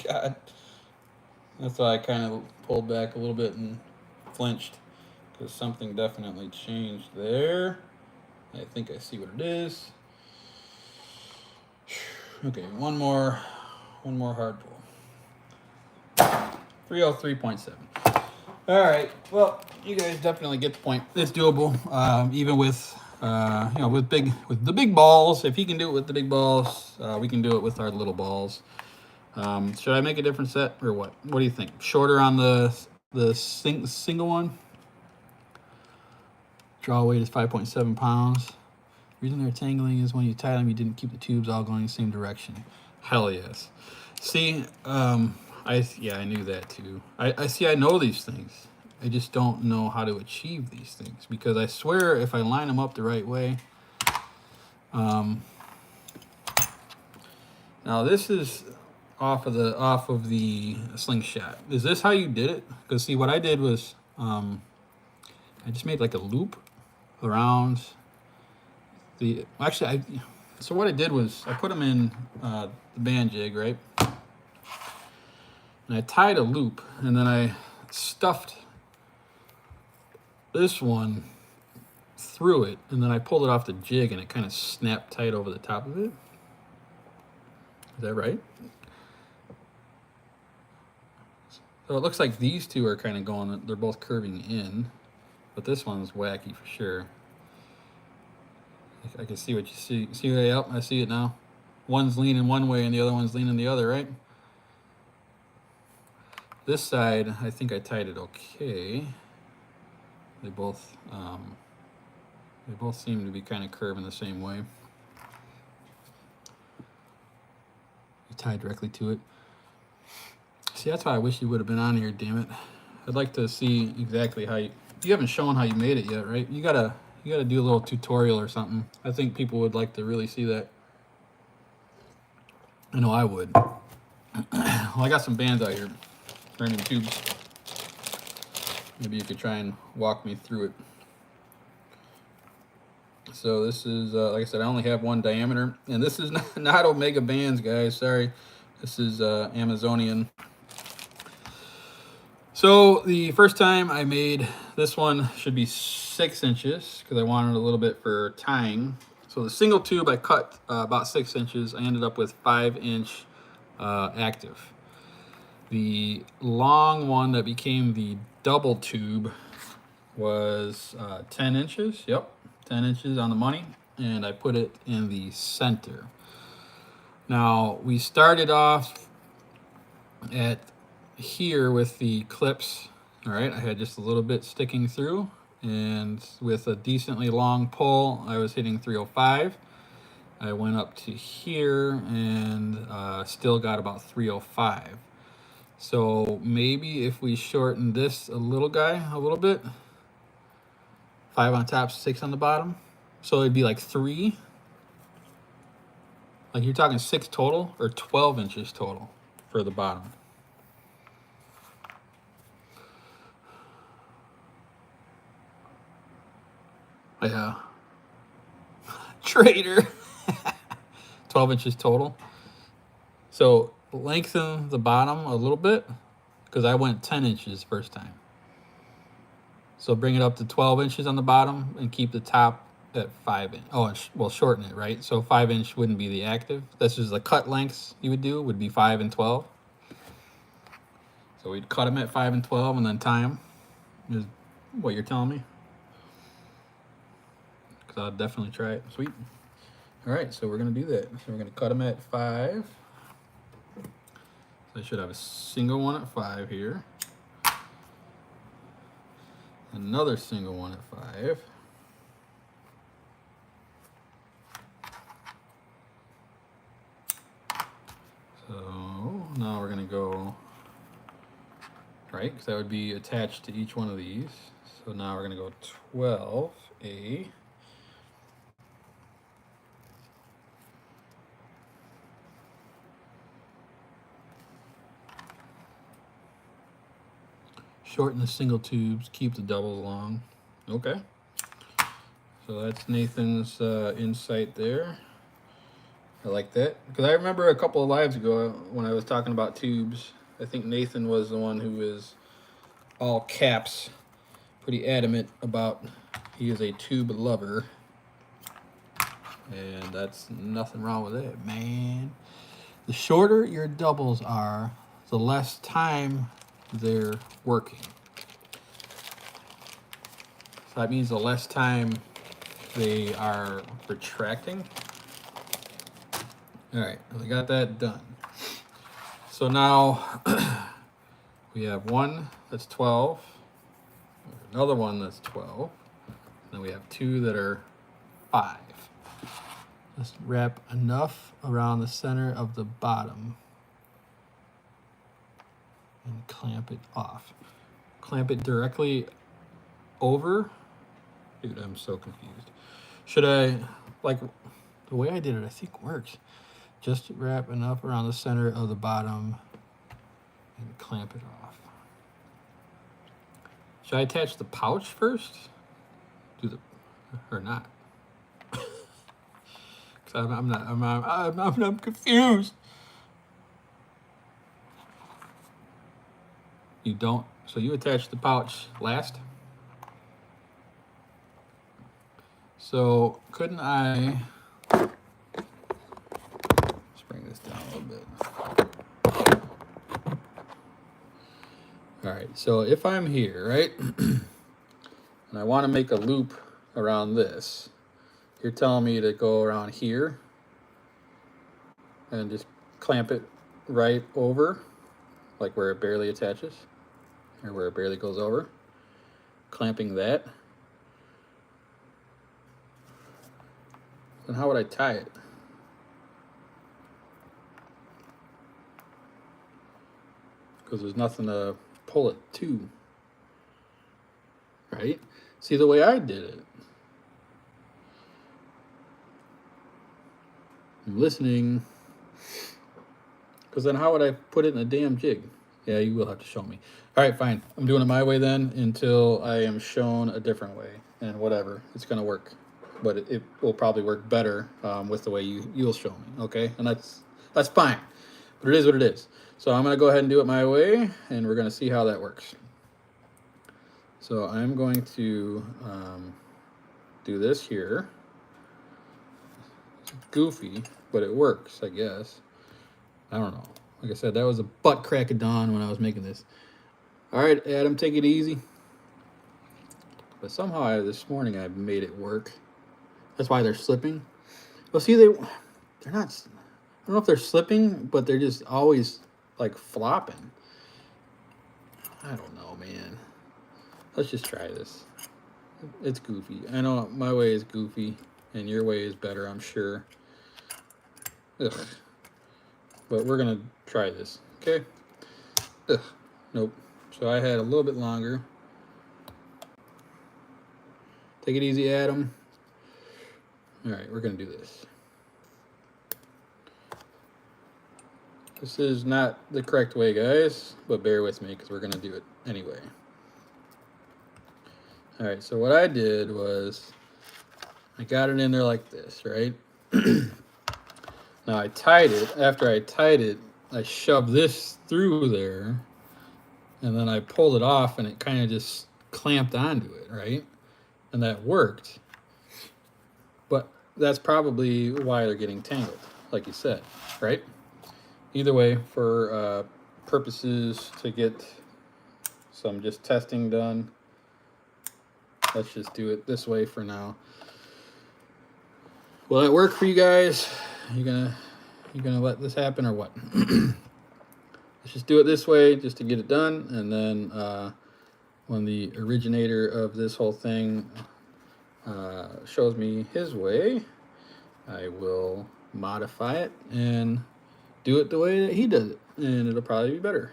God. That's why I kind of pulled back a little bit and flinched, because something definitely changed there. I think I see what it is. Okay, one more hard pull. 303.7. All right. Well, you guys definitely get the point. It's doable, even with with the big balls. If he can do it with the big balls, we can do it with our little balls. Should I make a different set or what? What do you think? Shorter on the single one. Draw weight is 5.7 pounds. Reason they're tangling is when you tie them, you didn't keep the tubes all going the same direction. Hell yes. See, I knew that too. I know these things. I just don't know how to achieve these things, because I swear if I line them up the right way. Now this is off of the Slingshot. Is this how you did it? Because see, what I did was I just made like a loop around the. Actually, so what I did was I put them in the band jig, right? And I tied a loop, and then I stuffed this one through it, and then I pulled it off the jig, and it kind of snapped tight over the top of it. Is that right? So it looks like these two are kind of going, they're both curving in, but this one's wacky for sure. I can see what you see. See, yep, I see it now. One's leaning one way and the other one's leaning the other, right? This side, I think I tied it okay. They both seem to be kind of curving the same way. You tie directly to it. See, that's why I wish you would have been on here, damn it. I'd like to see exactly how you haven't shown how you made it yet, right? You gotta do a little tutorial or something. I think people would like to really see that. I know I would. Well, I got some bands out here, turning tubes. Maybe you could try and walk me through it. So this is, like I said, I only have one diameter, and this is not Omega bands, guys. Sorry, this is Amazonian. So the first time I made this one should be 6 inches because I wanted a little bit for tying. So the single tube I cut about 6 inches. I ended up with 5-inch active. The long one that became the double tube was 10 inches. Yep, 10 inches on the money, and I put it in the center. Now we started off at here with the clips. All right, I had just a little bit sticking through, And with a decently long pull, I was hitting 305. I went up to here and still got about 305. So maybe if we shorten this a little bit, 5 on top, 6 on the bottom. So it'd be like 3. Like you're talking 6 total or 12 inches total for the bottom. Yeah. Traitor. 12 inches total. So lengthen the bottom a little bit because I went 10 inches first time. So bring it up to 12 inches on the bottom and keep the top at 5 inch. Oh, well, shorten it, right? So 5 inch wouldn't be the active. This is the cut lengths you would do, would be 5 and 12. So we'd cut them at 5 and 12 and then tie them. Is what you're telling me? Because I'll definitely try it. Sweet. All right, so we're going to do that. So we're going to cut them at 5. So I should have a single one at 5 here. Another single one at 5. So now we're going to go, right, because that would be attached to each one of these. So now we're going to go 12A. Shorten the single tubes, keep the doubles long. Okay. So that's Nathan's insight there. I like that. Because I remember a couple of lives ago when I was talking about tubes, I think Nathan was the one who was all caps, pretty adamant about he is a tube lover. And that's nothing wrong with it, man. The shorter your doubles are, the less time they're working. So that means the less time they are retracting. All right, we got that done. So now we have one that's 12, another one that's 12, then we have 2 that are 5. Just wrap enough around the center of the bottom and clamp it off. Clamp it directly over. Dude, I'm so confused. Should I, like, the way I did it, I think works. Just wrap enough around the center of the bottom and clamp it off. Should I attach the pouch first? Or not? Because I'm confused. You don't, so you attach the pouch last? So couldn't I, let's bring this down a little bit. All right, so if I'm here, right, and I want to make a loop around this, you're telling me to go around here and just clamp it right over, like where it barely attaches, or where it barely goes over, clamping that. Then how would I tie it? Because there's nothing to pull it to, right? See the way I did it. I'm listening. Because then how would I put it in a damn jig? Yeah, you will have to show me. All right, fine. I'm doing it my way then until I am shown a different way. And whatever, it's going to work. But it will probably work better with the way you'll show me, okay? And that's fine. But it is what it is. So I'm going to go ahead and do it my way, and we're going to see how that works. So I'm going to do this here. It's goofy, but it works, I guess. I don't know. Like I said, that was a butt crack of dawn when I was making this. All right, Adam, take it easy. But somehow this morning I made it work. That's why they're slipping. Well, see, they're not, I don't know if they're slipping, but they're just always like flopping. I don't know, man. Let's just try this. It's goofy. I know my way is goofy, and your way is better, I'm sure. Ugh. But we're gonna try this, okay? Ugh. Nope. So I had a little bit longer. Take it easy, Adam. All right, we're gonna do this. This is not the correct way, guys, but bear with me because we're gonna do it anyway. All right, so what I did was I got it in there like this, right? Now I tied it. After I tied it, I shoved this through there, and then I pulled it off, and it kind of just clamped onto it, right? And that worked. But that's probably why they're getting tangled, like you said, right? Either way, for purposes to get some just testing done, let's just do it this way for now. Will that work for you guys? You gonna let this happen or what? Let's just do it this way just to get it done, and then when the originator of this whole thing shows me his way, I will modify it and do it the way that he does it, and it'll probably be better.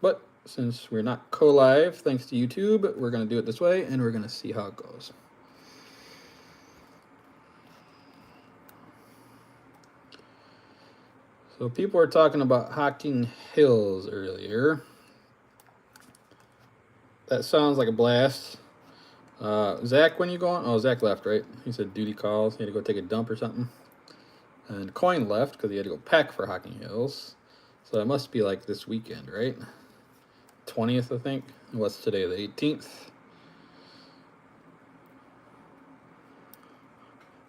But since we're not co-live, thanks to YouTube, we're going to do it this way, and we're going to see how it goes. So people were talking about Hocking Hills earlier. That sounds like a blast. Zach, when you going? Oh, Zach left, right? He said duty calls. He had to go take a dump or something. And Coin left because he had to go pack for Hocking Hills. So it must be like this weekend, right? 20th, I think. What's today, the 18th?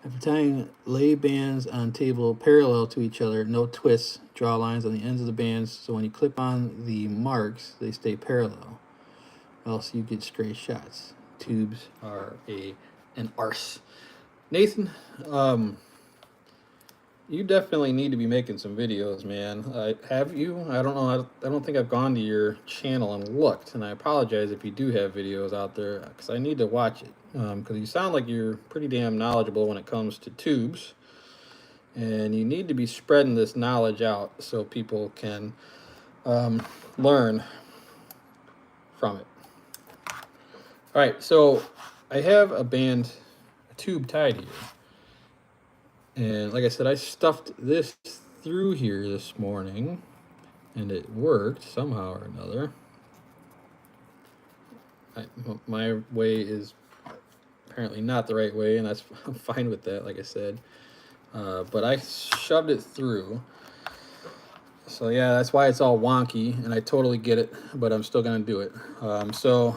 After tying lay bands on table parallel to each other, no twists, draw lines on the ends of the bands so when you clip on the marks, they stay parallel. Else you get stray shots. Tubes are an arse. Nathan, you definitely need to be making some videos, man. Have you? I don't know. I don't think I've gone to your channel and looked, and I apologize if you do have videos out there because I need to watch it. Because you sound like you're pretty damn knowledgeable when it comes to tubes, and you need to be spreading this knowledge out so people can learn from it. All right, so I have a tube tied here. And like I said, I stuffed this through here this morning, and it worked somehow or another. My way is apparently not the right way, and I'm fine with that, like I said. But I shoved it through. So yeah, that's why it's all wonky, and I totally get it, but I'm still going to do it. So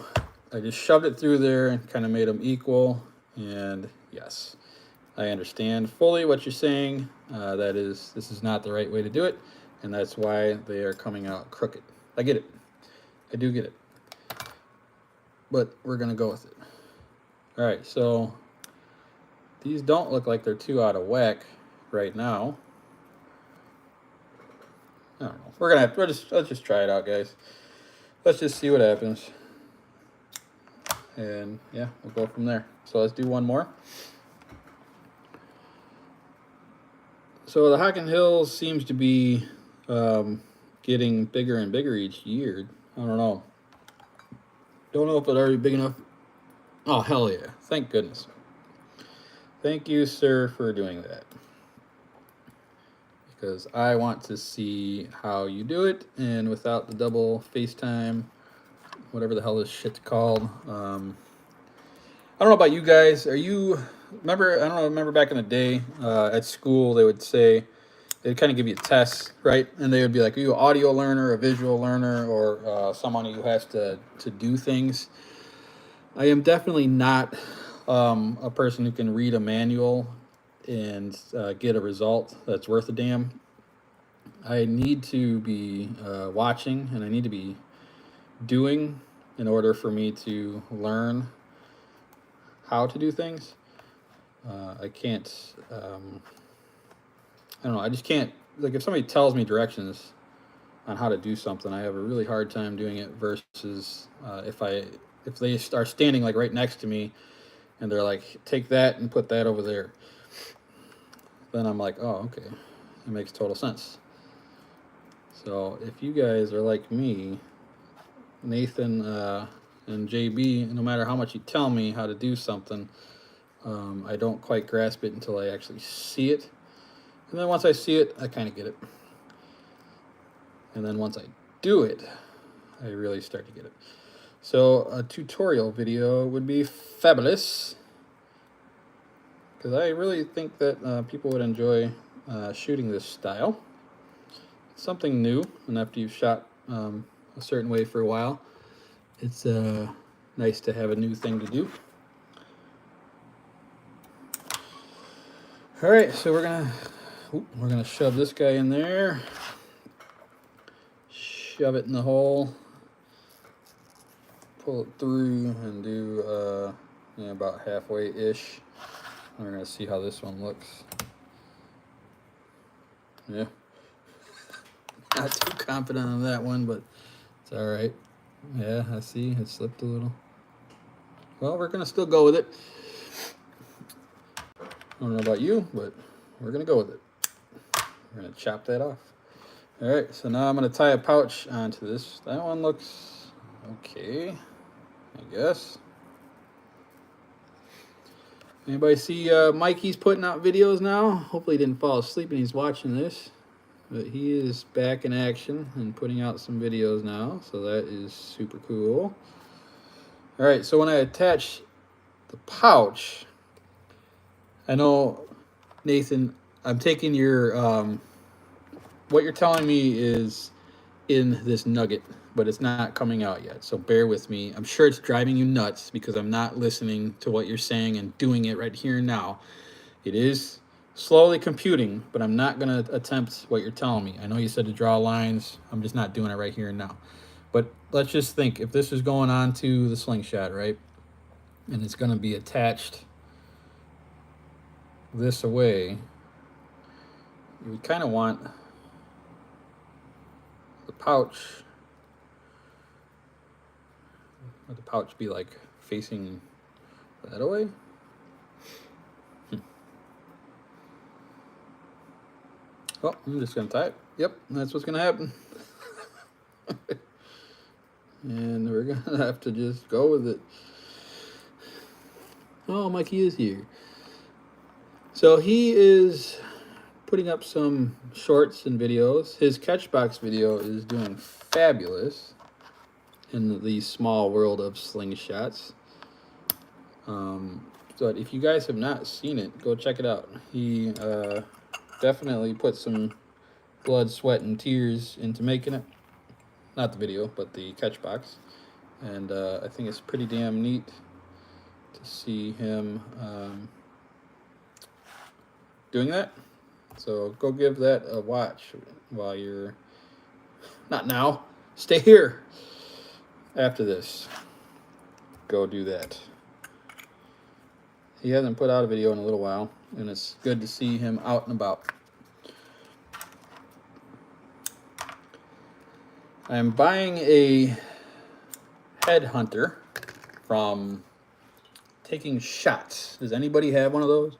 I just shoved it through there and kind of made them equal, and yes. I understand fully what you're saying. This is not the right way to do it, and that's why they are coming out crooked. I get it. I do get it. But we're going to go with it. All right, so these don't look like they're too out of whack right now. I don't know. Let's just try it out, guys. Let's just see what happens. And yeah, we'll go from there. So let's do one more. So the Hocking Hills seems to be getting bigger and bigger each year. I don't know. Don't know if it's already big enough. Oh, hell yeah. Thank goodness. Thank you, sir, for doing that. Because I want to see how you do it, and without the double FaceTime, whatever the hell this shit's called. I don't know about you guys. Remember back in the day at school, they would say, they'd kind of give you tests, right? And they would be like, are you an audio learner, a visual learner, or someone who has to do things? I am definitely not a person who can read a manual and get a result that's worth a damn. I need to be watching, and I need to be doing in order for me to learn how to do things. I can't, I don't know, I just can't, like if somebody tells me directions on how to do something, I have a really hard time doing it versus if they are standing like right next to me and they're like, take that and put that over there. Then I'm like, oh, okay, it makes total sense. So if you guys are like me, Nathan and JB, no matter how much you tell me how to do something, I don't quite grasp it until I actually see it. And then once I see it, I kind of get it. And then once I do it, I really start to get it. So a tutorial video would be fabulous, because I really think that people would enjoy shooting this style. It's something new, and after you've shot a certain way for a while, it's nice to have a new thing to do. All right, so we're gonna shove this guy in there, shove it in the hole, pull it through, and do about halfway-ish. We're gonna see how this one looks. Yeah, not too confident on that one, but it's all right. Yeah, I see it slipped a little. Well, we're gonna still go with it. I don't know about you, but we're gonna go with it. We're gonna chop that off. All right, so now I'm gonna tie a pouch onto this. That one looks okay, I guess. Anybody see Mikey's putting out videos now? Hopefully he didn't fall asleep and he's watching this. But he is back in action and putting out some videos now, so that is super cool. All right, so when I attach the pouch, I know, Nathan, I'm taking your, what you're telling me is in this nugget, but it's not coming out yet, so bear with me. I'm sure it's driving you nuts because I'm not listening to what you're saying and doing it right here and now. It is slowly computing, but I'm not going to attempt what you're telling me. I know you said to draw lines. I'm just not doing it right here and now. But let's just think, if this is going on to the Slingshot, right, and it's going to be attached this away, we kind of want the pouch, would the pouch be like facing that away? Oh, I'm just gonna tie it. Yep, that's what's gonna happen. And we're gonna have to just go with it. Oh, Mikey is here. So he is putting up some shorts and videos. His Catchbox video is doing fabulous in the small world of slingshots. So if you guys have not seen it, go check it out. He definitely put some blood, sweat, and tears into making it. Not the video, but the Catchbox. And I think it's pretty damn neat to see him doing that. So go give that a watch while you're, not now, stay here after this. Go do that. He hasn't put out a video in a little while, and it's good to see him out and about. I'm buying a headhunter from Taking Shots. Does anybody have one of those?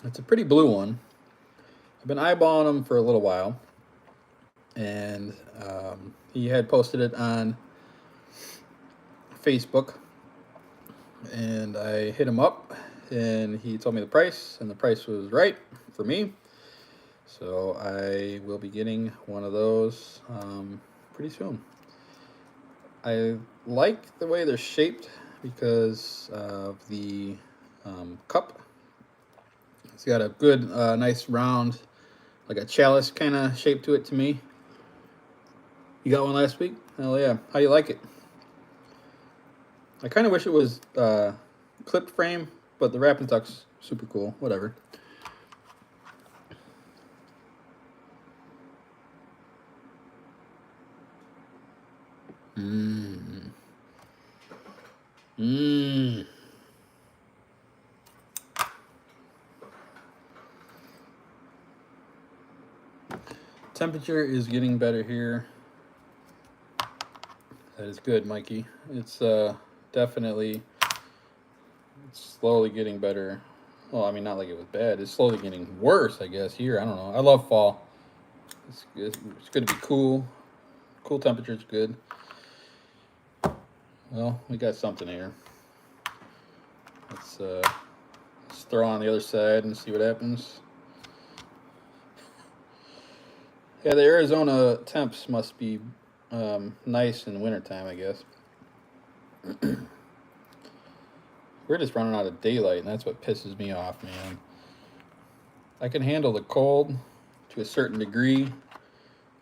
It's a pretty blue one. I've been eyeballing them for a little while, and he had posted it on Facebook, and I hit him up, and he told me the price, and the price was right for me. So I will be getting one of those pretty soon. I like the way they're shaped because of the cup. It's got a good, nice round, like a chalice kind of shape to it to me. You got one last week? Hell yeah. How you like it? I kind of wish it was clipped frame, but the wrap and tuck's super cool. Whatever. Temperature is getting better here. That is good, Mikey. It's definitely slowly getting better. Well, I mean, not like it was bad. It's slowly getting worse, I guess, here. I don't know. I love fall. It's good. It's good to be cool. Cool temperature's good. Well, we got something here. Let's throw on the other side and see what happens. Yeah, the Arizona temps must be nice in the wintertime, I guess. We're just running out of daylight, and that's what pisses me off, man. I can handle the cold to a certain degree,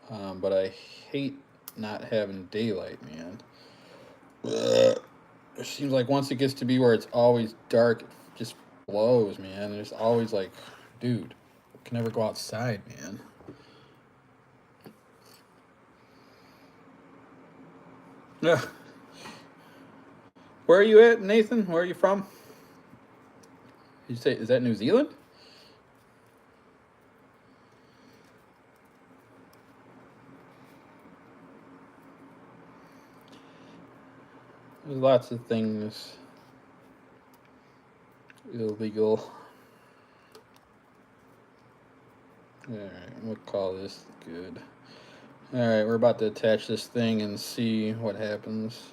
but I hate not having daylight, man. It seems like once it gets to be where it's always dark, it just blows, man. There's always like, dude, I can never go outside, man. Yeah. Where are you at, Nathan? Where are you from? You say, is that New Zealand? There's lots of things illegal. Alright, we'll call this good. Alright, we're about to attach this thing and see what happens.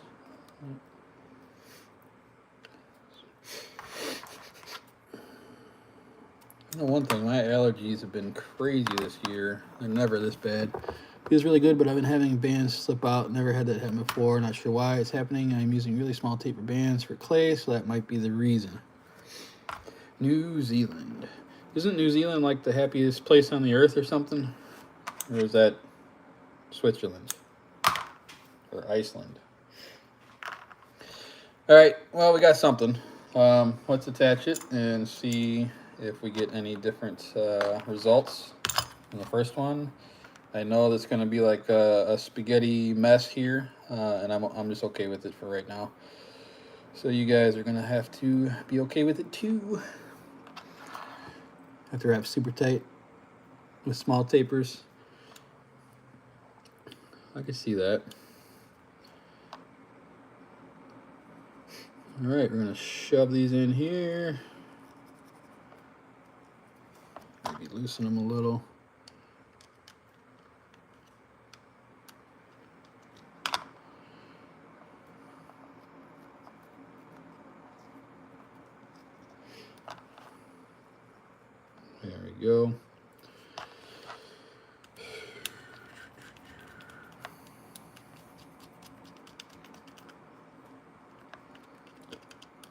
I know one thing, my allergies have been crazy this year. They're never this bad. Feels really good, but I've been having bands slip out. Never had that happen before. Not sure why it's happening. I'm using really small taper bands for clay, so that might be the reason. New Zealand. Isn't New Zealand like the happiest place on the earth or something? Or is that Switzerland? Or Iceland? Alright, well, we got something. Let's attach it and see if we get any different results in the first one. I know that's going to be like a spaghetti mess here, and I'm just okay with it for right now. So you guys are going to have to be okay with it too. Have to wrap super tight with small tapers. I can see that. All right, we're going to shove these in here. Maybe loosen them a little. There we go.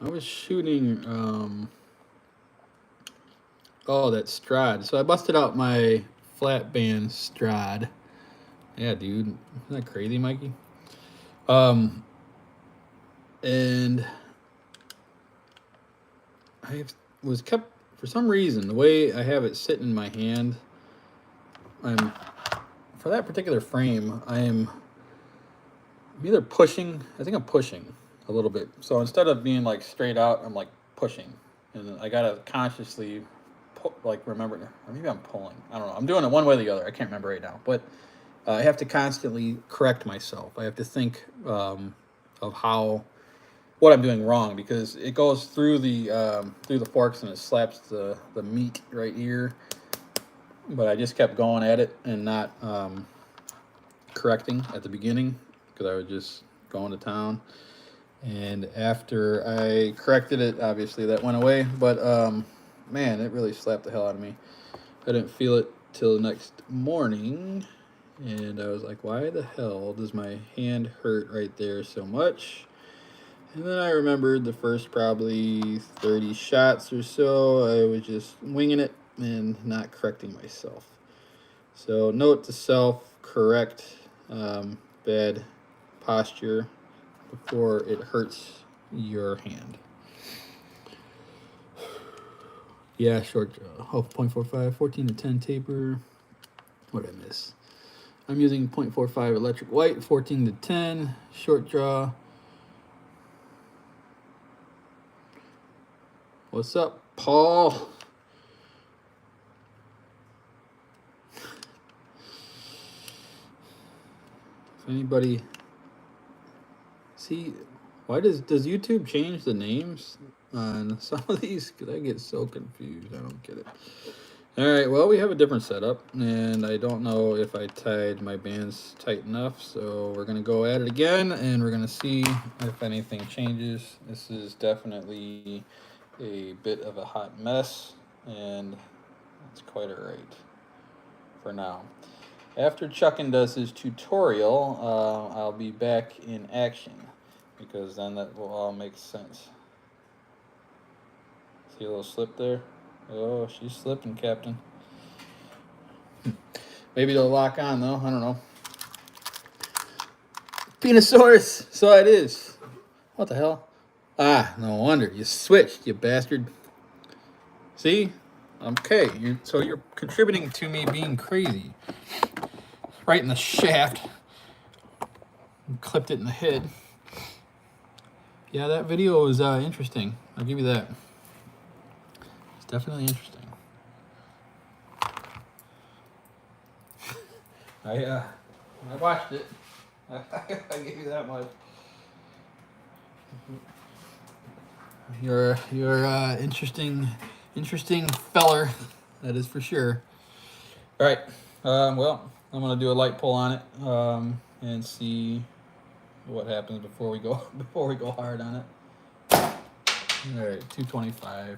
I was shooting, oh, that Strad. So I busted out my flat band Strad. Yeah, dude. Isn't that crazy, Mikey? And was kept, for some reason, the way I have it sitting in my hand, for that particular frame, I'm either pushing, I think I'm pushing a little bit. So instead of being like straight out, I'm like pushing. And I gotta consciously, remember, or maybe I'm pulling. I don't know. I'm doing it one way or the other. I can't remember right now. But I have to constantly correct myself. I have to think of what I'm doing wrong, because it goes through the forks and it slaps the meat right here. But I just kept going at it and not correcting at the beginning, because I was just going to town. And after I corrected it, obviously that went away. But man, it really slapped the hell out of me. I didn't feel it till the next morning, and I was like, why the hell does my hand hurt right there so much? And then I remembered the first probably 30 shots or so, I was just winging it and not correcting myself. So note to self, correct bad posture before it hurts your hand. Yeah, short draw. Oh, 0.45, 14 to 10 taper. What did I miss? I'm using 0.45 electric white, 14 to 10, short draw. What's up, Paul? anybody see, why does YouTube change the names on some of these? Because I get so confused. I don't get it. All right, well, we have a different setup, and I don't know if I tied my bands tight enough, so we're going to go at it again, and we're going to see if anything changes. This is definitely a bit of a hot mess, and it's quite all right for now. After Chuckin does his tutorial, I'll be back in action, because then that will all make sense. See a little slip there? Oh, she's slipping, Captain. Maybe they'll lock on, though. I don't know. Penosaurus! So it is. What the hell? Ah, no wonder. You switched, you bastard. See? Okay, so you're contributing to me being crazy. Right in the shaft. Clipped it in the head. Yeah, that video was interesting. I'll give you that. It's definitely interesting. I watched it. I give you that much. You're interesting feller. That is for sure. All right. Well, I'm gonna do a light pull on it and see what happens before we go hard on it. All right, 225.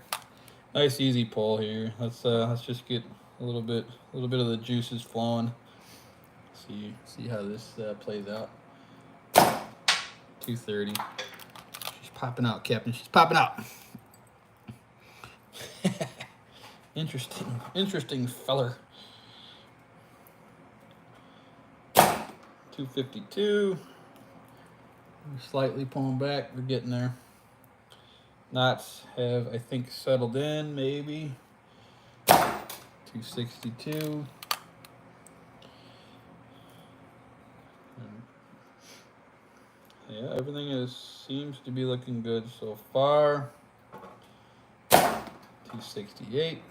Nice easy pull here. Let's just get a little bit of the juices flowing. See how this plays out. 230. She's popping out, Captain. She's popping out. Interesting feller. 252. We're slightly pulling back. We're getting there. Knots have, I think, settled in, maybe. 262. Yeah, everything seems to be looking good so far. 268.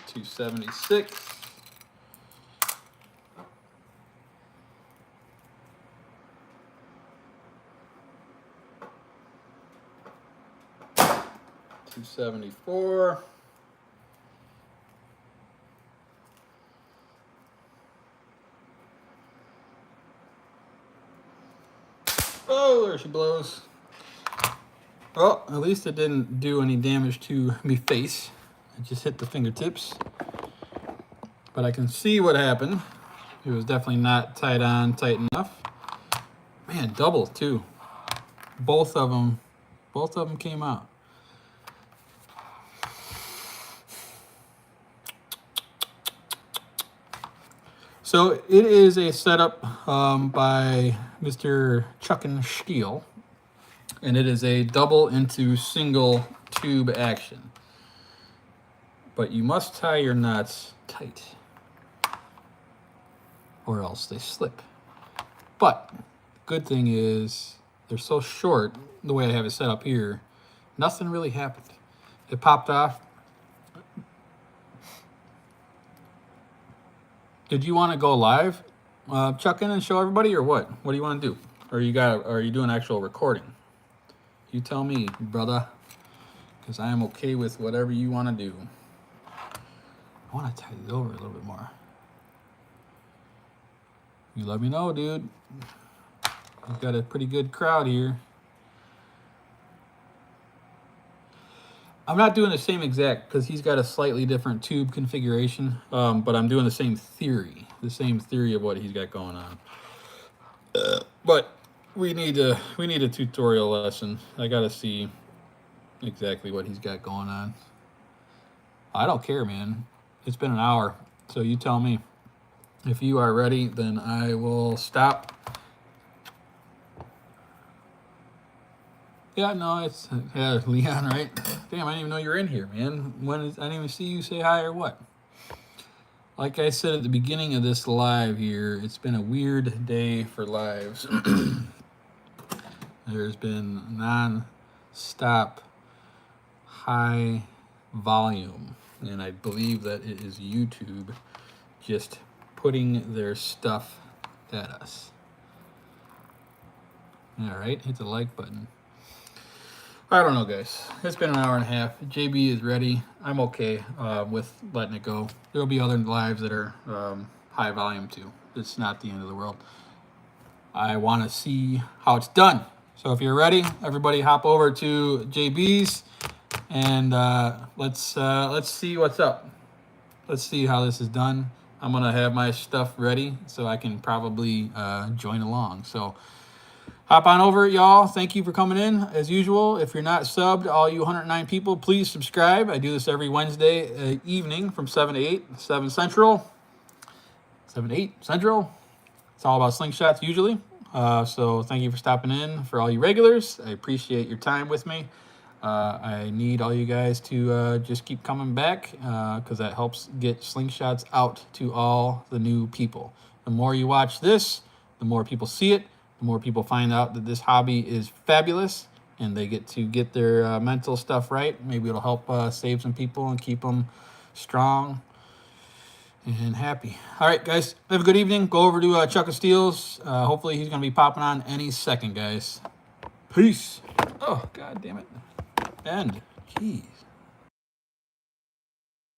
$276. $274. Oh, there she blows. Well, at least it didn't do any damage to me face. It just hit the fingertips. But I can see what happened. It was definitely not tied on tight enough. Man, double too. Both of them came out. So it is a setup by Mr. Chuckin Steel, and it is a double into single tube action. But you must tie your knots tight, or else they slip. But the good thing is they're so short, the way I have it set up here, nothing really happened. It popped off. Did you want to go live, Chuckin, and show everybody, or what? What do you want to do? Or are you doing actual recording? You tell me, brother, because I am okay with whatever you want to do. I want to tie it over a little bit more. You let me know, dude. We've got a pretty good crowd here. I'm not doing the same exact, because he's got a slightly different tube configuration, but I'm doing the same theory of what he's got going on. But we need a tutorial lesson. I gotta see exactly what he's got going on. I don't care, man. It's been an hour, so you tell me. If you are ready, then I will stop. Yeah, no, it's Leon, right? Damn, I didn't even know you were in here, man. I didn't even see you say hi or what. Like I said at the beginning of this live here, it's been a weird day for lives. There's been non-stop high volume and I believe that it is YouTube just putting their stuff at us. All right, hit the like button. I don't know, guys. It's been an hour and a half. JB is ready. I'm okay with letting it go. There'll be other lives that are high volume too. It's not the end of the world. I want to see how it's done. So if you're ready, everybody hop over to JB's and let's see what's up. Let's see how this is done. I'm gonna have my stuff ready so I can probably join along. So hop on over, y'all. Thank you for coming in. As usual, if you're not subbed, all you 109 people, please subscribe. I do this every Wednesday evening from 7 to 8, 7 Central. 7 to 8 Central. It's all about slingshots usually. So thank you for stopping in. For all you regulars, I appreciate your time with me. I need all you guys to just keep coming back because that helps get slingshots out to all the new people. The more you watch this, the more people see it. The more people find out that this hobby is fabulous and they get to get their mental stuff right. Maybe it'll help save some people and keep them strong and happy. All right, guys, have a good evening. Go over to Chuck of Steels. Hopefully he's going to be popping on any second, guys. Peace. Oh, God damn it. End. Jeez.